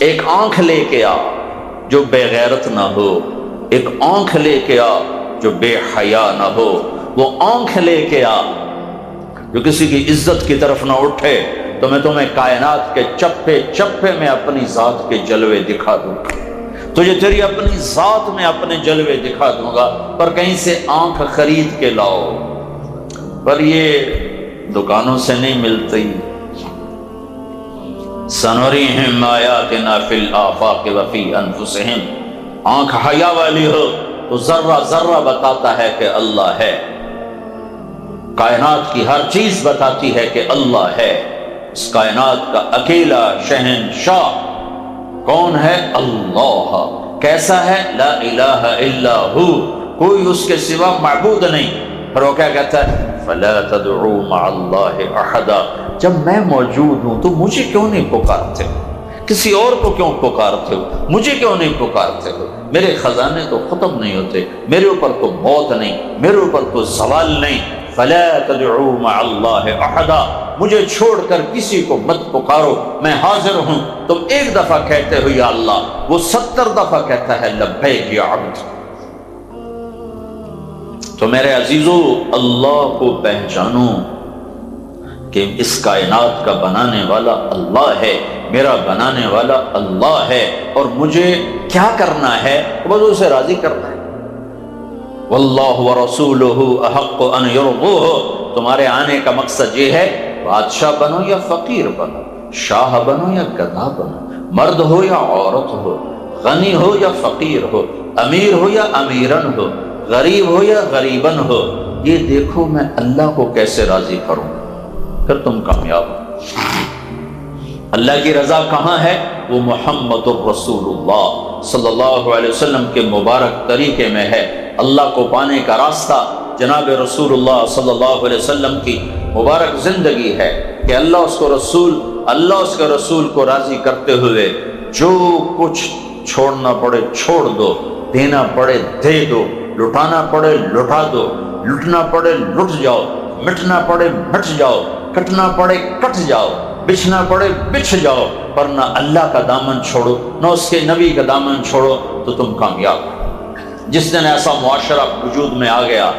ایک آنکھ لے کے آ جو بے غیرت نہ ہو، ایک آنکھ لے کے آ جو بے حیا نہ ہو، وہ آنکھ لے کے آ جو کسی کی عزت کی طرف نہ اٹھے، تو میں تمہیں کائنات کے چپے چپے میں اپنی ذات کے جلوے دکھا دوں گا، تجھے تیری اپنی ذات میں اپنے جلوے دکھا دوں گا، پر کہیں سے آنکھ خرید کے لاؤ، پر یہ دکانوں سے نہیں ملتی۔ سنریہم آیاتنا فی الآفاق وفی انفسہم، آنکھ حیا والی ہو تو ذرہ ذرہ بتاتا ہے کہ اللہ ہے، کائنات کی ہر چیز بتاتی ہے کہ اللہ ہے۔ اس کائنات کا اکیلا شہنشاہ کون ہے؟ اللہ۔ کیسا ہے؟ لا الہ الا ہو، کوئی اس کے سوا معبود نہیں۔ پھر وہ کیا کہتا ہے؟ فلا تدعوا مع اللہ احدا، جب میں موجود ہوں تو مجھے کیوں نہیں پکارتے ہو؟ کسی اور کو کیوں پکارتے ہو؟ مجھے کیوں نہیں پکارتے ہو؟ میرے خزانے تو ختم نہیں ہوتے، میرے اوپر تو موت نہیں، میرے اوپر تو زوال نہیں۔ فلا تدعوا مع اللہ احدا، مجھے چھوڑ کر کسی کو مت پکارو، میں حاضر ہوں۔ تم ایک دفعہ کہتے ہو یا اللہ، وہ 70 دفعہ کہتا ہے لبیک یا عبد۔ تو میرے عزیزو، اللہ کو پہچانو کہ اس کائنات کا بنانے والا اللہ ہے، میرا بنانے والا اللہ ہے، اور مجھے کیا کرنا ہے؟ بس اسے راضی کرنا ہے۔ واللہ ورسولہ احق ان یرضوہ، تمہارے آنے کا مقصد یہ ہے، بادشاہ بنو یا فقیر بنو، شاہ بنو یا گدھا بنو، مرد ہو یا عورت ہو، غنی ہو یا فقیر ہو، امیر ہو یا امیرن ہو، غریب ہو یا غریبن ہو، یہ دیکھو میں اللہ کو کیسے راضی کروں، پھر تم کامیاب ہو۔ اللہ کی رضا کہاں ہے؟ وہ محمد الرسول اللہ صلی اللہ علیہ وسلم کے مبارک طریقے میں ہے۔ اللہ کو پانے کا راستہ جناب رسول اللہ صلی اللہ علیہ وسلم کی مبارک زندگی ہے کہ اللہ اس کے رسول کو راضی کرتے ہوئے جو کچھ چھوڑنا پڑے چھوڑ دو، دینا پڑے دے دو، لٹانا پڑے لٹا دو، لٹنا پڑے لٹ جاؤ، مٹنا پڑے مٹ جاؤ، کٹنا پڑے کٹ جاؤ، بچھنا پڑے بچھ جاؤ، پر نہ اللہ کا دامن چھوڑو نہ اس کے نبی کا دامن چھوڑو، تو تم کامیاب ہو۔ جس دن ایسا معاشرہ وجود میں آ گیا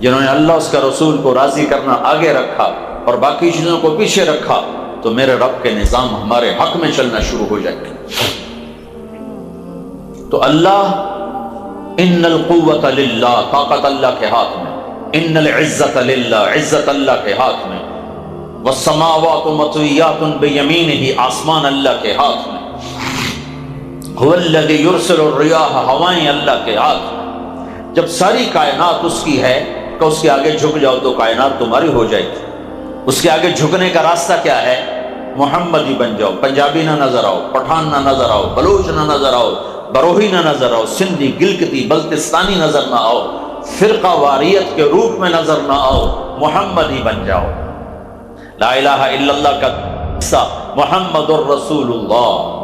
جنہوں نے اللہ اس کا رسول کو راضی کرنا آگے رکھا اور باقی چیزوں کو پیچھے رکھا، تو میرے رب کے نظام ہمارے حق میں چلنا شروع ہو جائے گا۔ تو اللہ، ان القوت للہ، طاقت اللہ کے ہاتھ میں، ان العزت للہ، عزت اللہ کے ہاتھ میں، والسماوات مطویات بیمینہ، آسمان اللہ کے ہاتھ میں، هو الذی یرسل الریاح، ہوائیں اللہ کے ہاتھ میں۔ جب ساری کائنات اس کی ہے کہ اس کے آگے جھک جاؤ تو کائنات تمہاری ہو جائے گی۔ اس کے آگے جھکنے کا راستہ کیا ہے؟ محمدی بن جاؤ، پنجابی نہ نظر آؤ، پٹھان نہ نظر آؤ، بلوچ نہ نظر آؤ، بروہی نہ نظر آؤ، سندھی، گلگتی، بلتستانی نظر نہ آؤ، فرقہ واریت کے روپ میں نظر نہ آؤ، محمدی بن جاؤ۔ لا الہ الا اللہ کا حصہ محمد الرسول اللہ۔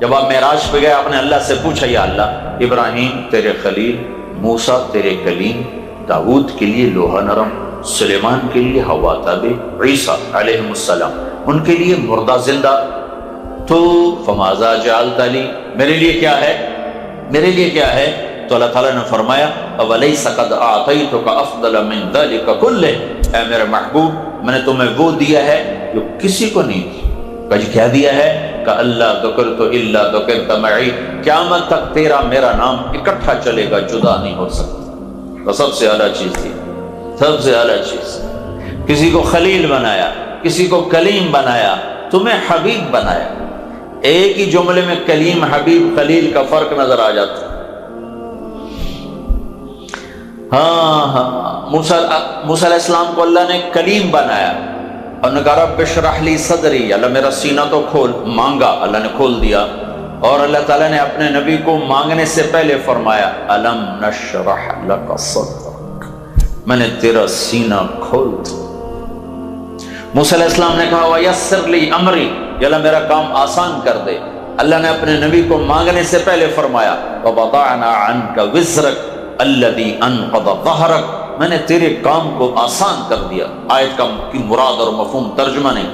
جب آپ معراج پہ گئے، آپ نے اللہ سے پوچھا یا اللہ، ابراہیم تیرے خلیل، موسیٰ تیرے کلیم، داؤد کے لیے لوہا نرم، سلیمان کے لیے ہوا تابع، عیسیٰ علیہ السلام ان کے لیے مردہ زندہ، تو فماذا جعلت لی، میرے لیے کیا ہے؟ میرے لیے کیا ہے؟ تو اللہ تعالیٰ نے فرمایا اولیس قد اعطیتک افضل من ذلک کلہ، اے میرے محبوب میں نے تمہیں وہ دیا ہے جو کسی کو نہیں دیا۔ کیا دیا ہے؟ کہ اللہ ذکرت الا ذکرت معی، قیامت تک تیرا میرا نام اکٹھا چلے گا، جدا نہیں ہو سکتا۔ تو سب سے اعلیٰ چیز تھی، سب سے اعلیٰ چیز۔ کسی کو خلیل بنایا، کسی کو کلیم بنایا، تمہیں حبیب بنایا۔ ایک ہی جملے میں کلیم، حبیب، خلیل کا فرق نظر آ جاتا۔ موسیٰ علیہ السلام کو اللہ نے کلیم بنایا اور نے کہا رب اشرح لی صدری، اللہ میرا سینہ تو کھول، مانگا اللہ نے کھول دیا۔ اور اللہ تعالیٰ نے اپنے نبی کو مانگنے سے پہلے فرمایا الم نشرح لک صدرک، میں نے تیرا سینہ کھول دیا۔ موسیٰ علیہ السلام نے کہا ویسر لی امری، یا اللہ میرا کام آسان کر دے۔ اللہ نے اپنے نبی کو مانگنے سے پہلے فرمایا ووضعنا عنک وزرک الذی انقض ظہرک، میں نے تیرے کام کو آسان کر دیا۔ آیت کا کی مراد اور مفہوم ترجمہ نہیں۔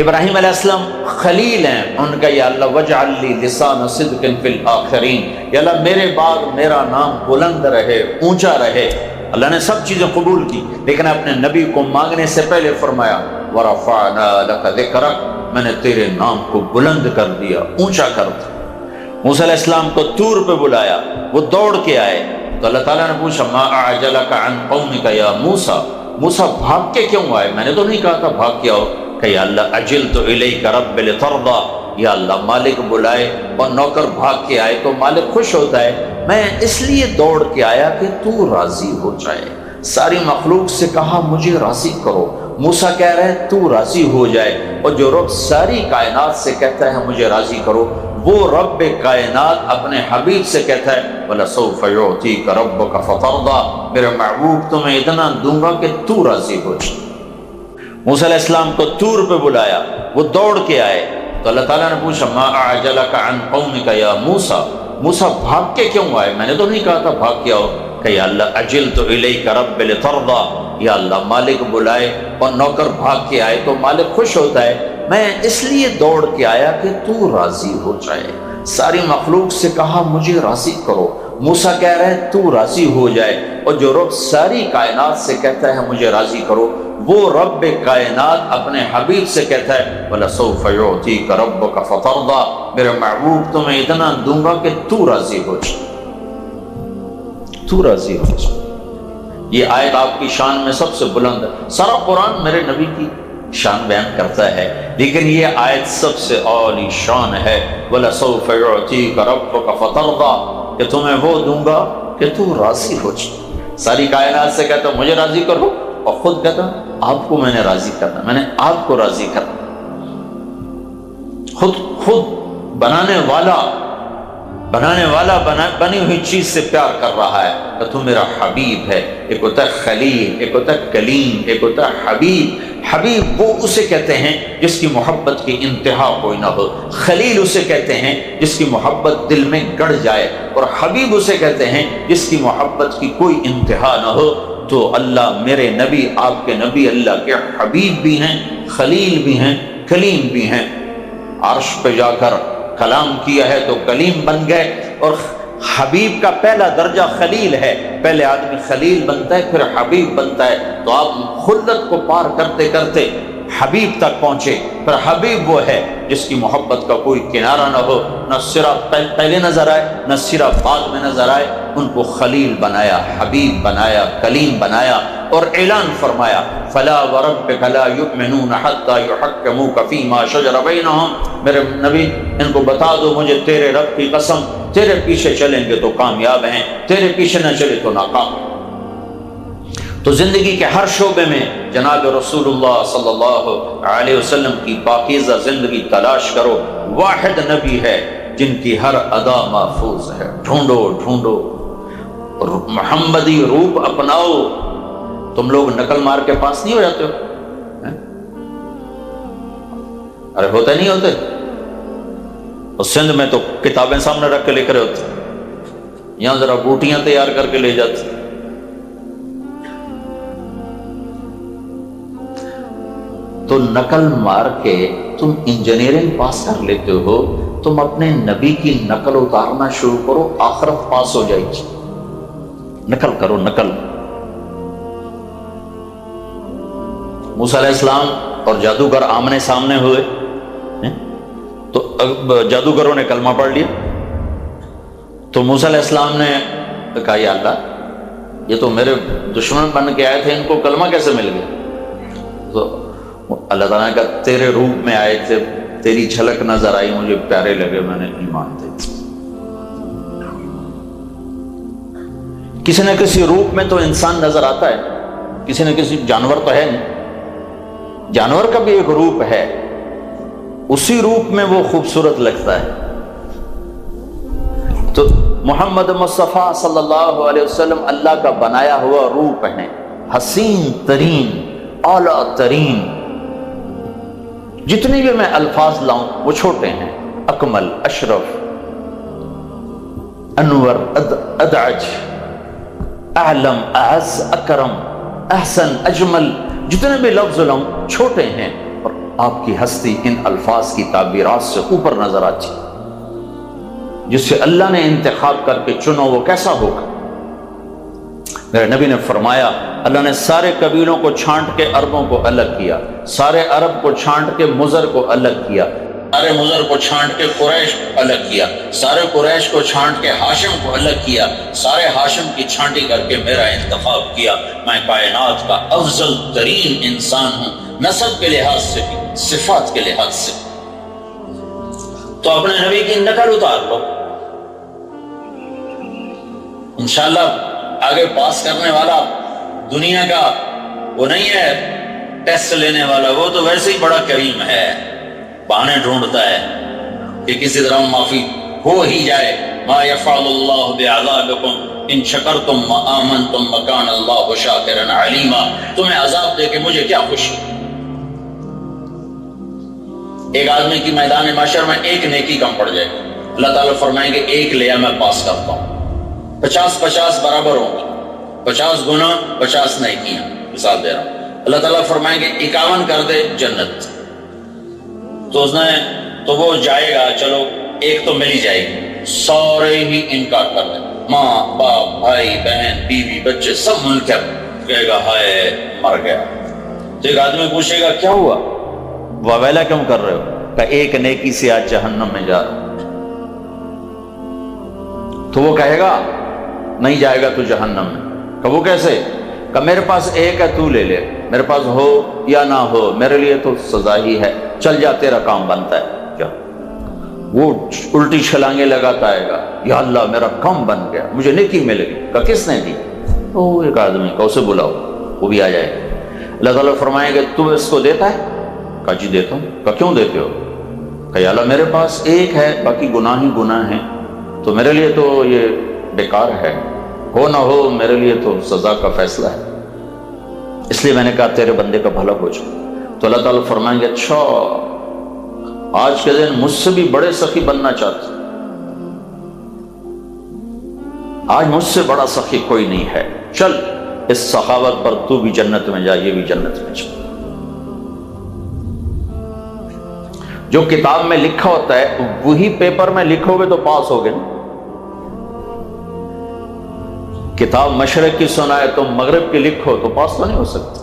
ابراہیم علیہ السلام خلیل ہیں، ان کا یا اللہ وجعل لی لسان صدق فی الآخرین، یا اللہ میرے بعد میرا نام بلند رہے، اونچا رہے۔ اللہ نے سب چیزیں قبول کی، لیکن اپنے نبی کو مانگنے سے پہلے فرمایا ورفعنا لک ذکرک، میں نے تیرے نام کو بلند کر دیا، اونچا کر دیا۔ موسیٰ علیہ السلام کو طور پہ بلایا، وہ دوڑ کے آئے تو اللہ تعالیٰ نے پوچھا ما اعجلک عن قومک یا موسیٰ، موسیٰ بھاگ کے کیوں آئے؟ میں نے تو نہیں کہا تھا بھاگ کے آؤ۔ کہ یا اللہ عجلت الیک رب لترضی، یا اللہ مالک بلائے اور نوکر بھاگ کے آئے تو مالک خوش ہوتا ہے، میں اس لیے دوڑ کے آیا کہ تو راضی ہو جائے۔ ساری مخلوق سے کہا مجھے راضی کرو، موسیٰ کہہ رہے ہیں تو راضی ہو جائے، اور جو رب ساری کائنات سے کہتا ہے مجھے راضی کرو، وہ رب کائنات اپنے حبیب سے کہتا ہے وَلَسَوْفَ يُعْطِيكَ رَبُّكَ فَتَرْضَىٰ، میرے محبوب تمہیں اتنا دوں گا کہ تو راضی ہو جائے۔ موسیٰ علیہ السلام کو طور پہ بلایا، وہ دوڑ کے آئے تو اللہ تعالیٰ نے پوچھا ما اعجلک عن قومک یا موسیٰ، موسیٰ بھاگ کے کیوں آئے؟ میں نے تو نہیں کہا تھا بھاگ کے آؤ۔ کہ یا اللہ عجلت الیک رب لترضیٰ، یا اللہ مالک بلائے اور نوکر بھاگ کے آئے تو مالک خوش ہوتا ہے، میں اس لیے دوڑ کے آیا کہ تو راضی ہو جائے۔ ساری مخلوق سے کہا مجھے راضی کرو، موسیٰ کہہ رہے ہیں تو راضی ہو جائے، اور جو رب ساری کائنات سے کہتا ہے مجھے راضی کرو، وہ رب کائنات اپنے حبیب سے کہتا ہے وَلَسَوْفَ يُعْطِيكَ رَبُّكَ فَتَرْضَىٰ، میرے محبوب تمہیں اتنا دوں گا کہ تو راضی ہو جائے، تو راضی ہو جائے۔ یہ آیت آپ کی شان میں سب سے بلند ہے۔ سارا قرآن میرے نبی کی شان بیان کرتا ہے، لیکن یہ آیت سب سے اعلی شان ہے وَلَسَوْفَ يُعْطِيكَ رَبُّكَ فَتَرْضَىٰ، کہ تمہیں وہ دوں گا کہ تو راضی ہو جائے۔ ساری کائنات سے کہتا مجھے راضی کرو، اور خود کہتا آپ کو میں نے راضی کرنا، میں نے آپ کو راضی کرنا۔ خود بنانے والا بنی ہوئی چیز سے پیار کر رہا ہے کہ تو میرا حبیب ہے۔ ایک ہوتا ہے خلیل، ایک ہوتا ہے کلیم، ایک ہوتا ہے حبیب۔ حبیب وہ اسے کہتے ہیں جس کی محبت کی انتہا کوئی نہ ہو، خلیل اسے کہتے ہیں جس کی محبت دل میں گڑ جائے، اور حبیب اسے کہتے ہیں جس کی محبت کی کوئی انتہا نہ ہو۔ تو اللہ میرے نبی، آپ کے نبی اللہ کے حبیب بھی ہیں، خلیل بھی ہیں، کلیم بھی ہیں۔ عرش پہ جا کر کلام کیا ہے تو کلیم بن گئے، اور حبیب کا پہلا درجہ خلیل ہے، پہلے آدمی خلیل بنتا ہے پھر حبیب بنتا ہے۔ تو آپ خلت کو پار کرتے کرتے حبیب تک پہنچے، پھر حبیب وہ ہے جس کی محبت کا کوئی کنارہ نہ ہو، نہ صراط پہلے نظر آئے نہ صراط بعد میں نظر آئے، ان کو خلیل بنایا، حبیب بنایا، کلیم بنایا، اور اعلان فرمایا فلا وربک لا یؤمنون حتی یحکموک فیما شجر بینہم، میرے نبی ان کو بتا دو مجھے تیرے رب کی قسم، تیرے پیچھے چلیں گے تو کامیاب ہیں، تیرے پیچھے نہ چلے تو ناکام۔ تو زندگی کے ہر شعبے میں جناب رسول اللہ صلی اللہ علیہ وسلم کی پاکیزہ زندگی تلاش کرو۔ واحد نبی ہے جن کی ہر ادا محفوظ ہے، ڈھونڈو ڈھونڈو، محمدی روپ اپناؤ۔ تم لوگ نقل مار کے پاس نہیں ہو جاتے ہو؟ ارے ہوتے نہیں ہوتے؟ اور سندھ میں تو کتابیں سامنے رکھ کے لکھ رہے ہوتے، یہاں ذرا بوٹیاں تیار کر کے لے جاتے۔ تو نقل مار کے تم انجینئرنگ پاس کر لیتے ہو، تم اپنے نبی کی نقل اتارنا شروع کرو، آخرت پاس ہو جائے گی۔ نقل کرو، نقل۔ موسیٰ علیہ السلام اور جادوگر آمنے سامنے ہوئے تو جادوگروں نے کلمہ پڑھ لیا، تو موسیٰ علیہ السلام نے کہا یا اللہ یہ تو میرے دشمن بن کے آئے تھے، ان کو کلمہ کیسے مل گیا؟ تو اللہ تعالیٰ نے کہا تیرے روپ میں آئے تھے، تیری جھلک نظر آئی، مجھے پیارے لگے، میں نے ایمان دے دیا۔ کسی نہ کسی روپ میں تو انسان نظر آتا ہے، کسی نہ کسی، جانور تو ہے نہیں، جانور کا بھی ایک روپ ہے، اسی روپ میں وہ خوبصورت لگتا ہے۔ تو محمد مصطفیٰ صلی اللہ علیہ وسلم اللہ کا بنایا ہوا روپ ہے، حسین ترین، اعلیٰ ترین۔ جتنے بھی میں الفاظ لاؤں وہ چھوٹے ہیں، اکمل، اشرف، انور، ادعج، اعلم، اعز، اکرم، احسن، اجمل، جتنے بھی لفظ لاؤں چھوٹے ہیں، اور آپ کی ہستی ان الفاظ کی تعبیرات سے اوپر نظر آتی، جس سے اللہ نے انتخاب کر کے چنو وہ کیسا ہوگا؟ میرے نبی نے فرمایا اللہ نے سارے قبیلوں کو چھانٹ کے عربوں کو الگ کیا، سارے عرب کو چھانٹ کے مضر کو الگ کیا، سارے مضر کو چھانٹ کے قریش کو الگ کیا، سارے قریش کو چھانٹ کے ہاشم کو الگ کیا، سارے ہاشم کی چھانٹی کر کے میرا انتخاب کیا۔ میں کائنات کا افضل ترین انسان ہوں، نسب کے لحاظ سے بھی، صفات کے لحاظ سے۔ تو اپنے نبی کی نقل اتار لو، انشاءاللہ آگے پاس کرنے والا دنیا کا وہ نہیں ہے ٹیسٹ لینے والا، وہ تو ویسے ہی بڑا کریم ہے، بہانے ڈھونڈتا ہے کہ کسی طرح معافی ہو ہی جائے۔ ما یفعل اللہ بعذابکم ان شکرتم وآمنتم وکان اللہ شاکرا علیما۔ تمہیں عذاب دے کے مجھے کیا خوشی؟ ایک آدمی کی میدان محشر میں ایک نیکی کم پڑ جائے، اللہ تعالیٰ فرمائیں گے ایک لیا میں پاس کرتا ہوں، 50-50 برابر ہوں گے، 50 گنا 50 نیکیاں، مثال دے رہا ہوں۔ اللہ تعالیٰ فرمائیں گے 51 کر دے جنت، تو وہ جائے گا، چلو ایک تو مل ہی جائے گی، سارے ہی انکار کر دیں، ماں باپ بھائی بہن بیوی بچے سب منکر، کہے گا ہائے مر گیا۔ تو ایک آدمی پوچھے گا کیا ہوا، واویلا کیوں کر رہے ہو؟ کہ ایک نیکی سے آج جہنم میں جا رہا ہوں۔ تو وہ کہے گا نہیں جائے گا تو جہنم میں۔ کہ وہ کیسے؟ کہ میرے پاس ایک ہے تو لے لے، میرے پاس ہو یا نہ ہو میرے لیے تو سزا ہی ہے، چل جا تیرا کام بنتا ہے۔ کیا وہ الٹی چھلانگیں لگاتا ہے گا، یا اللہ میرا کام بن گیا، مجھے نیکی مل گئی۔ کہ کس نے دی؟ تو ایک آدمی کا، اسے بلاؤ وہ بھی آ جائے گا۔ اللہ تعالیٰ فرمائیں گے تو اس کو دیتا ہے؟ کہا جی دیتا ہوں۔ کہا کیوں دیتے ہو؟ کہ یا اللہ میرے پاس ایک ہے، باقی گناہ ہی گناہ ہیں، تو میرے لیے تو یہ بیکار ہے، ہو نہ ہو میرے لیے تو سزا کا فیصلہ ہے، اس لیے میں نے کہا تیرے بندے کا بھلا ہو جائے۔ تو اللہ تعالیٰ فرمائیں گے اچھا آج کے دن مجھ سے بھی بڑے سخی بننا چاہتے، آج مجھ سے بڑا سخی کوئی نہیں ہے، چل اس سخاوت پر تو بھی جنت میں جا، یہ بھی جنت میں جا۔ جو کتاب میں لکھا ہوتا ہے وہی پیپر میں لکھو گے تو پاس ہوگے نا۔ کتاب مشرق کی سنائے تم مغرب کی لکھو تو پاس تو نہیں ہو سکتے۔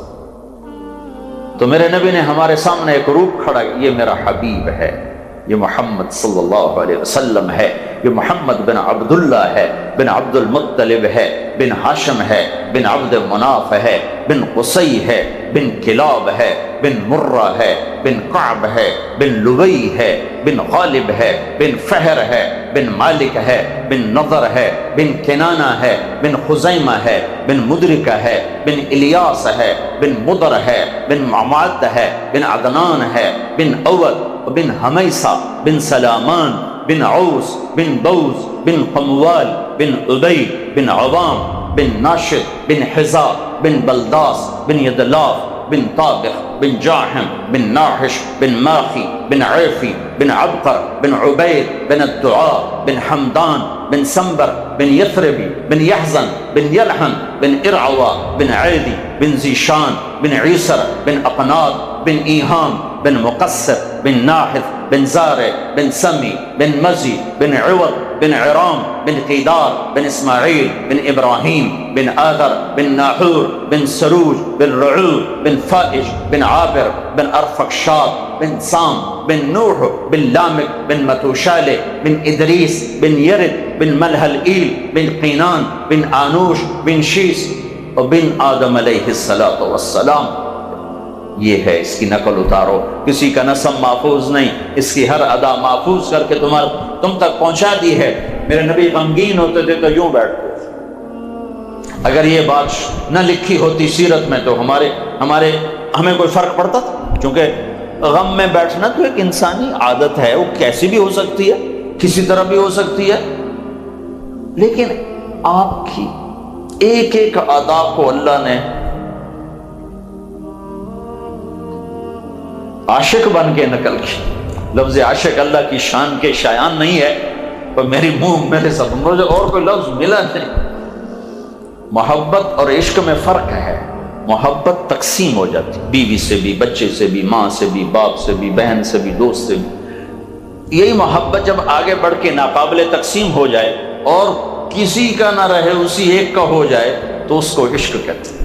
تو میرے نبی نے ہمارے سامنے ایک روپ کھڑا، یہ میرا حبیب ہے، یہ محمد صلی اللہ علیہ وسلم ہے، یہ محمد بن عبداللہ ہے، بن عبد المطلب ہے، بن ہاشم ہے، بن عبد مناف ہے، بن قصی ہے، بن کلاب ہے، بن مرہ ہے، بن کعب ہے، بن لبی ہے، بن غالب ہے، بن فہر ہے، بن مالک ہے، بن نضر ہے، بن کنانہ ہے، بن خزیمہ ہے، بن مدرکہ ہے، بن الیاس ہے، بن مدر ہے، بن معماد ہے، بن عدنان ہے، بن اود، بن حمیسہ، بن سلامان، بن عوس، بن بوز، بن قموال، بن عبی، بن عوام، بن ناشد، بن حزا، بن بلداس، بن یدلاف، بن طابخ، بن جاحم، بن ناحش، بن ماخی، بن عیفی، بن عبقر، بن عبید، بن الدعاء، بن حمدان، بن سنبر، بن یثربی، بن یحزن، بن یلحن، بن ارعوا، بن عیدی، بن زیشان، بن عیسر، بن اقناط، بن ایہام، بن مقصر، بن ناحث، بن زارع، بن سمی، بن مزی، بن عوض، بن عرام، بن قیدار، بن اسماعیل، بن ابراہیم، بن آذر، بن ناحور، بن سروج، بن رعو، بن فائش، بن عابر، بن ارفقشاد، بن سام، بن نوح، بن لامک، بن متوشالہ، بن ادریس، بن یرد، بن ملہلئیل، بن قینان، بن آنوش، بن شیس، اور بن آدم علیہ السلام۔ یہ ہے، اس کی نقل اتارو، کسی کا نسب محفوظ نہیں، اس کی ہر ادا محفوظ کر کے تم تک پہنچا دی ہے۔ میرے نبی غمگین ہوتے تھے تو یوں بیٹھتے، اگر یہ بات نہ لکھی ہوتی سیرت میں تو ہمیں کوئی فرق پڑتا تھا؟ کیونکہ غم میں بیٹھنا تو ایک انسانی عادت ہے، وہ کیسی بھی ہو سکتی ہے، کسی طرح بھی ہو سکتی ہے، لیکن آپ کی ایک ایک ادا کو اللہ نے عاشق بن کے نقل کی۔ لفظ عاشق اللہ کی شان کے شایان نہیں ہے، پر میرے سب مجھے اور کوئی لفظ ملا نہیں۔ محبت اور عشق میں فرق ہے، محبت تقسیم ہو جاتی، بیوی سے بھی، بچے سے بھی، ماں سے بھی، باپ سے بھی، بہن سے بھی، دوست سے بھی۔ یہی محبت جب آگے بڑھ کے ناقابل تقسیم ہو جائے اور کسی کا نہ رہے اسی ایک کا ہو جائے تو اس کو عشق کہتے ہیں۔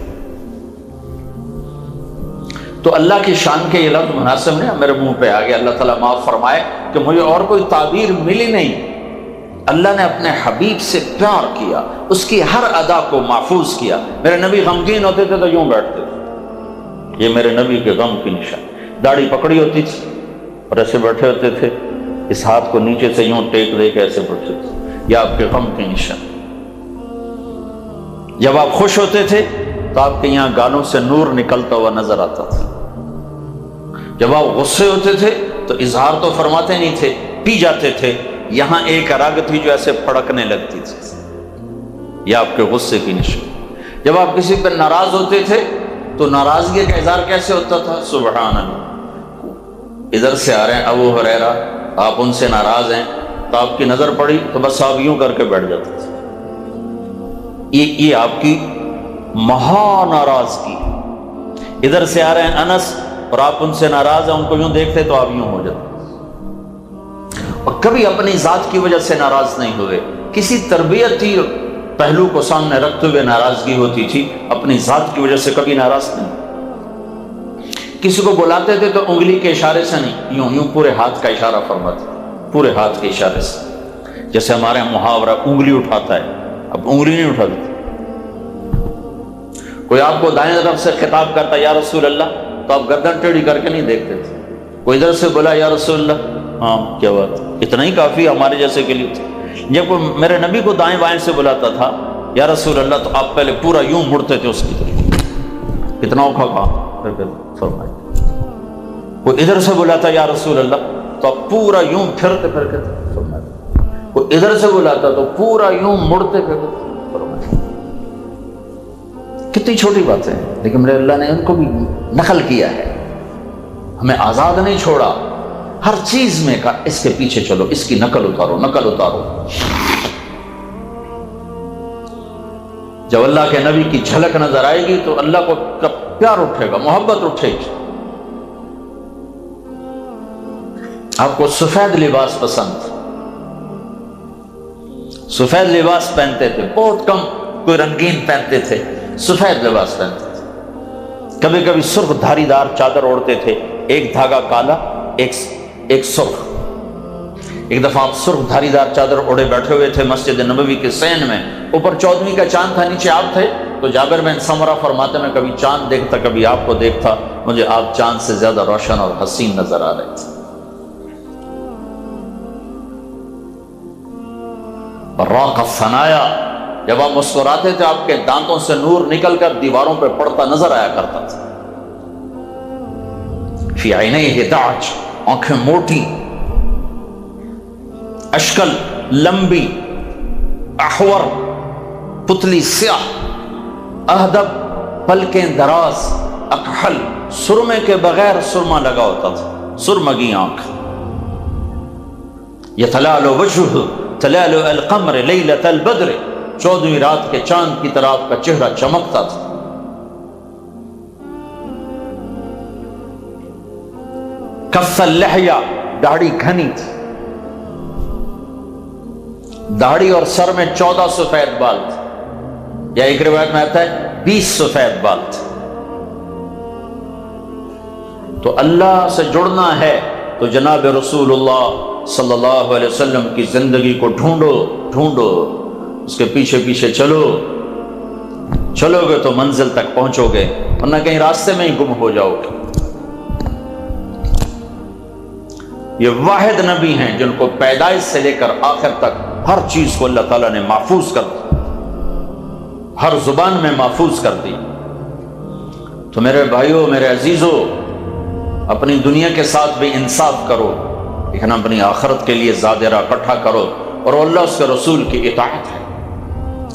تو اللہ کی شان کے یہ لفظ مناسب نہیں، میرے منہ پہ آ گیا، اللہ تعالیٰ معاف فرمائے کہ مجھے اور کوئی تعبیر ملی نہیں۔ اللہ نے اپنے حبیب سے پیار کیا، اس کی ہر ادا کو محفوظ کیا۔ میرے نبی غمگین ہوتے تھے تو یوں بیٹھتے تھے، یہ میرے نبی کے غم کی نشان۔ داڑھی پکڑی ہوتی تھی اور ایسے بیٹھے ہوتے تھے، اس ہاتھ کو نیچے سے یوں ٹیک دے کے ایسے بیٹھتے تھے، یہ آپ کے غم کی نشان۔ جب آپ خوش ہوتے تھے تو آپ کے یہاں گالوں سے نور نکلتا ہوا نظر آتا تھا۔ جب آپ غصے ہوتے تھے تو اظہار تو فرماتے نہیں تھے، پی جاتے تھے، یہاں ایک رگ تھی جو ایسے پھڑکنے لگتی تھی، یہ آپ کے غصے کی نشان۔ جب آپ کسی پر ناراض ہوتے تھے تو ناراضگی کا اظہار کیسے ہوتا تھا؟ سبحان اللہ، ادھر سے آ رہے ہیں ابو ہریرہ، آپ ان سے ناراض ہیں تو آپ کی نظر پڑی تو بس آپ یوں کر کے بیٹھ جاتے تھے۔ یہ آپ کی مہا ناراضگی۔ ادھر سے آ رہے ہیں انس اور آپ ان سے ناراض ہیں، ان کو یوں دیکھتے تو آپ یوں ہو جاتے، اور کبھی اپنی ذات کی وجہ سے ناراض نہیں ہوئے، کسی تربیتی پہلو کو سامنے رکھتے ہوئے ناراضگی ہوتی تھی، اپنی ذات کی وجہ سے کبھی ناراض نہیں۔ کسی کو بلاتے تھے تو انگلی کے اشارے سے نہیں، یوں یوں پورے ہاتھ کا اشارہ فرماتے، پورے ہاتھ کے اشارے سے، جیسے ہمارے محاورہ انگلی اٹھاتا ہے، اب انگلی نہیں اٹھاتے۔ کوئی آپ کو دائیں طرف سے خطاب کرتا یا رسول اللہ تو آپ گردن ٹیڑھی کر کے نہیں دیکھتے تھے۔ کوئی ادھر سے بولا یا رسول اللہ، ہاں کیا بات، اتنا ہی کافی ہمارے جیسے کے لیے تھے۔ جب کوئی میرے نبی کو دائیں بائیں سے بلاتا تھا یا رسول اللہ تو آپ پہلے پورا یوں مڑتے تھے اس کی طرف، اتنا اوکھا کام پھر فرمائے۔ کوئی ادھر سے بلاتا یا رسول اللہ تو آپ پورا یوں پھرتے پھر کے فرمائے۔ کوئی ادھر سے بلاتا تو پورا یوں مڑتے پھرتے فرمائے۔ کتنی چھوٹی بات ہے، لیکن میرے اللہ نے ان کو بھی نقل کیا ہے، ہمیں آزاد نہیں چھوڑا۔ ہر چیز میں کہا اس کے پیچھے چلو، اس کی نقل اتارو، نقل اتارو۔ جب اللہ کے نبی کی جھلک نظر آئے گی تو اللہ کو پیار اٹھے گا، محبت اٹھے گی۔ آپ کو سفید لباس پسند، سفید لباس پہنتے تھے، بہت کم کوئی رنگین پہنتے تھے، سفید لباس پہنتے تھے۔ کبھی کبھی سرخ دھاری دار چادر اوڑھتے تھے، ایک دھاگا کالا ایک سرخ۔ ایک دفعہ آپ سرخ دھاری دار چادر اوڑھے بیٹھے ہوئے تھے مسجد نبوی کے صحن میں، اوپر 14ویں کا چاند تھا، نیچے آپ تھے، تو جابر بن سمرہ فرماتے میں کبھی چاند دیکھتا کبھی آپ کو دیکھتا، مجھے آپ چاند سے زیادہ روشن اور حسین نظر آ رہے تھے۔ براق الثنایا، جب آپ مسکراتے تھے آپ کے دانتوں سے نور نکل کر دیواروں پہ پڑتا نظر آیا کرتا تھا۔ فی عینیہ دعج، آنکھیں موٹی، اشکل لمبی، احور پتلی سیاہ، اہدب پلکیں دراز، اکحل سرمے کے بغیر سرما لگا ہوتا تھا، سرمگی آنکھ۔ یتلال وجہہ تلال القمر لیلۃ البدر، 14ویں رات کے چاند کی طرح آپ کا چہرہ چمکتا تھا۔ کف اللحیہ، داڑھی گھنی تھی، داڑھی اور سر میں 14 سفید بال تھے، یا ایک روایت میں آتا ہے 20 سفید بال تھے۔ تو اللہ سے جڑنا ہے تو جناب رسول اللہ صلی اللہ علیہ وسلم کی زندگی کو ڈھونڈو، اس کے پیچھے پیچھے چلو گے تو منزل تک پہنچو گے، ورنہ کہیں راستے میں ہی گم ہو جاؤ گے۔ یہ واحد نبی ہیں جن کو پیدائش سے لے کر آخر تک ہر چیز کو اللہ تعالیٰ نے محفوظ کر دی، ہر زبان میں محفوظ کر دی۔ تو میرے بھائیوں، میرے عزیزوں، اپنی دنیا کے ساتھ بھی انصاف کرو، لیکن اپنی آخرت کے لیے زادرہ اکٹھا کرو، اور اللہ اس کے رسول کی اطاعت ہے،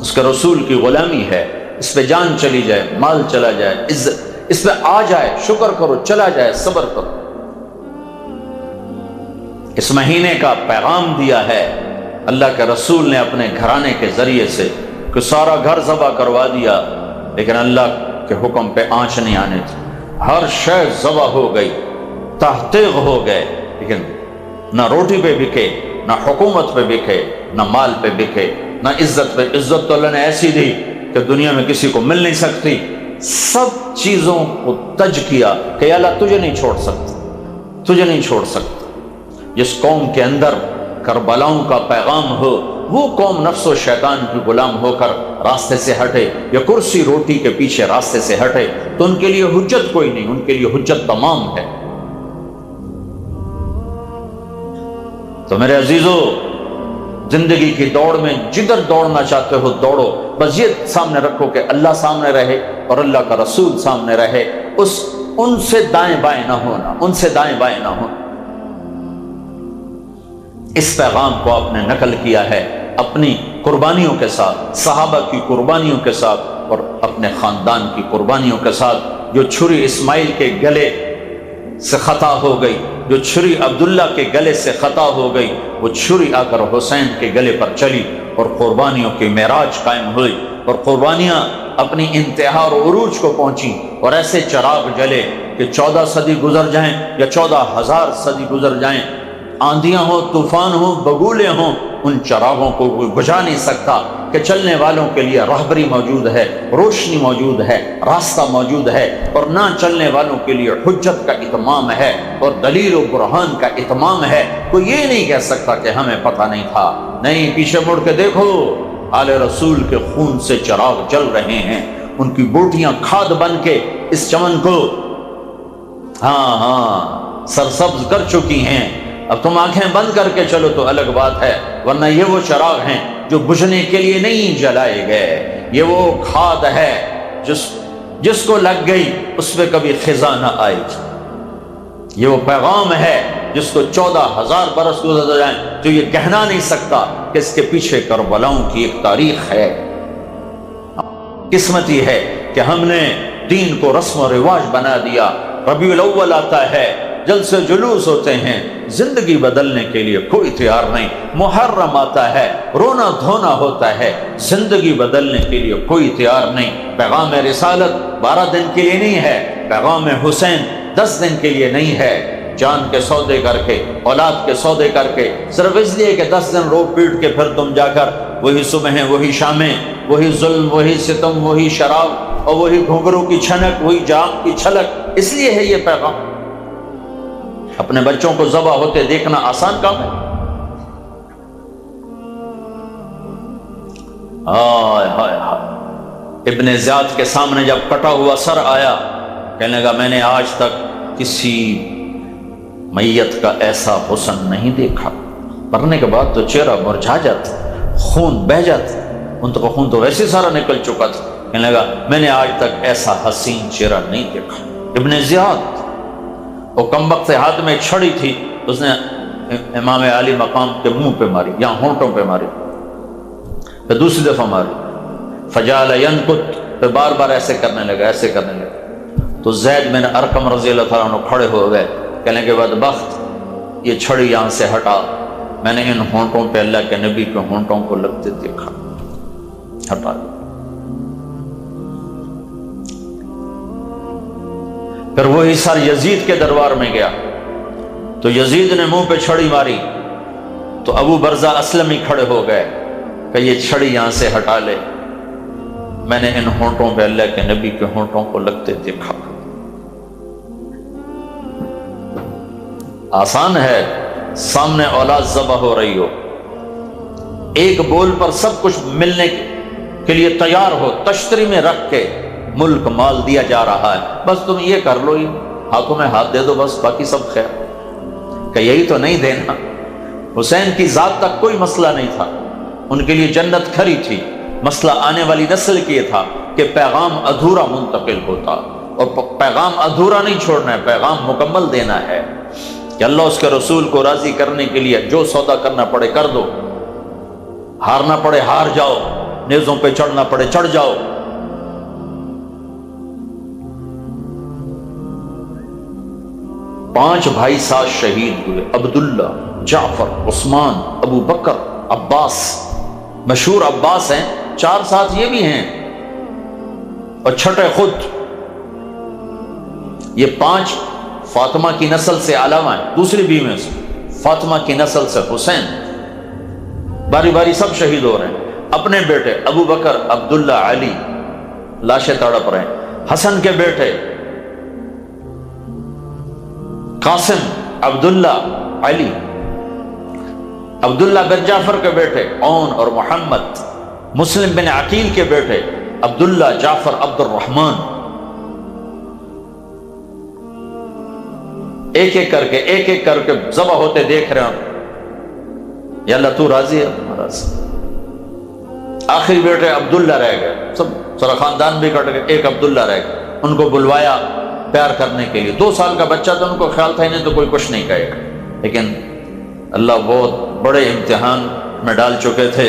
اس کے رسول کی غلامی ہے۔ اس پہ جان چلی جائے، مال چلا جائے، عزت اس پہ آ جائے، شکر کرو، چلا جائے، صبر کرو۔ اس مہینے کا پیغام دیا ہے اللہ کے رسول نے اپنے گھرانے کے ذریعے سے کہ سارا گھر ذبح کروا دیا، لیکن اللہ کہ حکم پہ آنچ نہیں آنے تھی، ہر شے ذبح ہو گئی، تحقیق ہو گئے، لیکن نہ روٹی پہ بکے، نہ حکومت پہ بکے، نہ مال پہ بکے، نہ عزت پہ۔ عزت تو اللہ نے ایسی دی کہ دنیا میں کسی کو مل نہیں سکتی۔ سب چیزوں کو تج کیا کہ یا اللہ تجھے نہیں چھوڑ سکتا، تجھے نہیں چھوڑ سکتا۔ جس قوم کے اندر کربلاؤں کا پیغام ہو، وہ قوم نفس و شیطان کی غلام ہو کر راستے سے ہٹے، یا کرسی روٹی کے پیچھے راستے سے ہٹے، تو ان کے لیے حجت کوئی نہیں، ان کے لیے حجت تمام ہے۔ تو میرے عزیزو، زندگی کی دوڑ میں جدھر دوڑنا چاہتے ہو دوڑو، بس یہ سامنے رکھو کہ اللہ سامنے رہے اور اللہ کا رسول سامنے رہے، ان سے دائیں بائیں نہ ہونا، ان سے دائیں بائیں نہ ہونا۔ اس پیغام کو آپ نے نقل کیا ہے اپنی قربانیوں کے ساتھ، صحابہ کی قربانیوں کے ساتھ اور اپنے خاندان کی قربانیوں کے ساتھ۔ جو چھری اسماعیل کے گلے سے خطا ہو گئی، جو چھری عبداللہ کے گلے سے خطا ہو گئی، وہ چھری آ کر حسین کے گلے پر چلی اور قربانیوں کی معراج قائم ہوئی، اور قربانیاں اپنی انتہا اور عروج کو پہنچی، اور ایسے چراغ جلے کہ 14 صدی گزر جائیں یا 14,000 صدی گزر جائیں، آندھیاں ہوں، طوفان ہوں، بگولے ہوں، ان چراغوں کو کوئی بجھا نہیں سکتا کہ چلنے والوں کے لیے راہبری موجود ہے، روشنی موجود ہے، راستہ موجود ہے، اور نہ چلنے والوں کے لیے حجت کا اتمام ہے اور دلیل و برہان کا اتمام ہے۔ کوئی یہ نہیں کہہ سکتا کہ ہمیں پتہ نہیں تھا۔ نہیں، پیچھے مڑ کے دیکھو، آل رسول کے خون سے چراغ جل رہے ہیں، ان کی بوٹیاں کھاد بن کے اس چمن کو سرسبز کر چکی ہیں۔ اب تم آنکھیں بند کر کے چلو تو الگ بات ہے، ورنہ یہ وہ چراغ ہیں جو بجھنے کے لیے نہیں جلائے گئے۔ یہ وہ کھاد ہے جس کو لگ گئی اس پہ کبھی خزاں نہ آئے گی۔ یہ وہ پیغام ہے جس کو 14,000 برس گزر جائیں تو یہ کہنا نہیں سکتا کہ اس کے پیچھے کربلاؤں کی ایک تاریخ ہے۔ قسمتی ہے کہ ہم نے دین کو رسم و رواج بنا دیا۔ ربیع الاول آتا ہے، جلسے جلوس ہوتے ہیں، زندگی بدلنے کے لیے کوئی تیار نہیں۔ محرم آتا ہے، رونا دھونا ہوتا ہے، زندگی بدلنے کے لیے کوئی تیار نہیں۔ پیغام رسالت 12 دن کے لیے نہیں ہے، پیغام حسین 10 دن کے لیے نہیں ہے۔ جان کے سودے کر کے، اولاد کے سودے کر کے، صرف اس لیے کہ 10 دن رو پیٹ کے پھر تم جا کر وہی صبحیں، وہی شامیں، وہی ظلم، وہی ستم، وہی شراب اور وہی گھنگرو کی چھنک، وہی جام کی چھلک، اس لیے ہے یہ پیغام۔ اپنے بچوں کو ذبح ہوتے دیکھنا آسان کام ہے؟ ہائے ہائے ہائے۔ ابن زیاد کے سامنے جب کٹا ہوا سر آیا، کہنے لگا میں نے آج تک کسی میت کا ایسا حسن نہیں دیکھا۔ مرنے کے بعد تو چہرہ مرجھا جاتا، خون بہہ جاتا، ان کا خون تو ویسے سارا نکل چکا تھا۔ کہنے لگا میں نے آج تک ایسا حسین چہرہ نہیں دیکھا۔ ابن زیاد، وہ کمبخت سے ہاتھ میں ایک چھڑی تھی، اس نے امام عالی مقام کے منہ پہ ماری، یہاں ہونٹوں پہ ماری، پھر دوسری دفعہ ماری، فجعل ینکت، پھر بار بار ایسے کرنے لگا، ایسے کرنے لگا۔ تو زید بن ارقم رضی اللہ تعالیٰ عنہ کھڑے ہو گئے، کہنے کے بدبخت، یہ چھڑی یہاں سے ہٹا، میں نے ان ہونٹوں پہ اللہ کے نبی کے ہونٹوں کو لگتے دیکھا، ہٹا دیا۔ پھر وہی سر یزید کے دربار میں گیا تو یزید نے منہ پہ چھڑی ماری تو ابو برزہ اسلمی کھڑے ہو گئے کہ یہ چھڑی یہاں سے ہٹا لے، میں نے ان ہونٹوں پہ اللہ کے نبی کے ہونٹوں کو لگتے دیکھا۔ آسان ہے، سامنے اولاد ذبح ہو رہی ہو، ایک بول پر سب کچھ ملنے کے لیے تیار ہو، تشتری میں رکھ کے ملک مال دیا جا رہا ہے، بس تم یہ کر لو، ہاتھوں میں ہاتھ دے دو، بس باقی سب خیر۔ کہ یہی تو نہیں دینا۔ حسین کی ذات تک کوئی مسئلہ نہیں تھا، ان کے لیے جنت کھری تھی، مسئلہ آنے والی نسل کے تھا کہ پیغام ادھورا منتقل ہوتا، اور پیغام ادھورا نہیں چھوڑنا ہے، پیغام مکمل دینا ہے کہ اللہ اس کے رسول کو راضی کرنے کے لیے جو سودا کرنا پڑے کر دو، ہارنا پڑے ہار جاؤ، نیزوں پہ چڑھنا پڑے چڑھ جاؤ۔ پانچ بھائی ساتھ شہید ہوئے، عبداللہ، جعفر، عثمان، ابو بکر، عباس، مشہور عباس ہیں، 4 ساتھ یہ بھی ہیں، اور چھٹے خود یہ 5 فاطمہ کی نسل سے علاوہ ہیں، دوسری بیویوں سے، فاطمہ کی نسل سے حسین، باری باری سب شہید ہو رہے ہیں۔ اپنے بیٹے ابو بکر، عبداللہ، علی لاشیں تڑپ رہے ہیں۔ حسن کے بیٹے قاسم، عبداللہ، علی، عبداللہ بن جعفر کے بیٹے عون اور محمد، مسلم بن عقیل کے بیٹے عبداللہ، جعفر، عبد الرحمن، ایک ایک کر کے ذبح ہوتے دیکھ رہے ہیں۔ یا اللہ تو راضی ہے ہمارا سے۔ آخری بیٹے عبداللہ رہ گئے، سب سارا خاندان بھی کٹ گئے، ایک عبداللہ رہ گئے، ان کو بلوایا پیار کرنے کے لیے۔ 2 سال کا بچہ تھا، ان کو خیال تھا انہیں تو کوئی کچھ نہیں کہے گا، لیکن اللہ بہت بڑے امتحان میں ڈال چکے تھے۔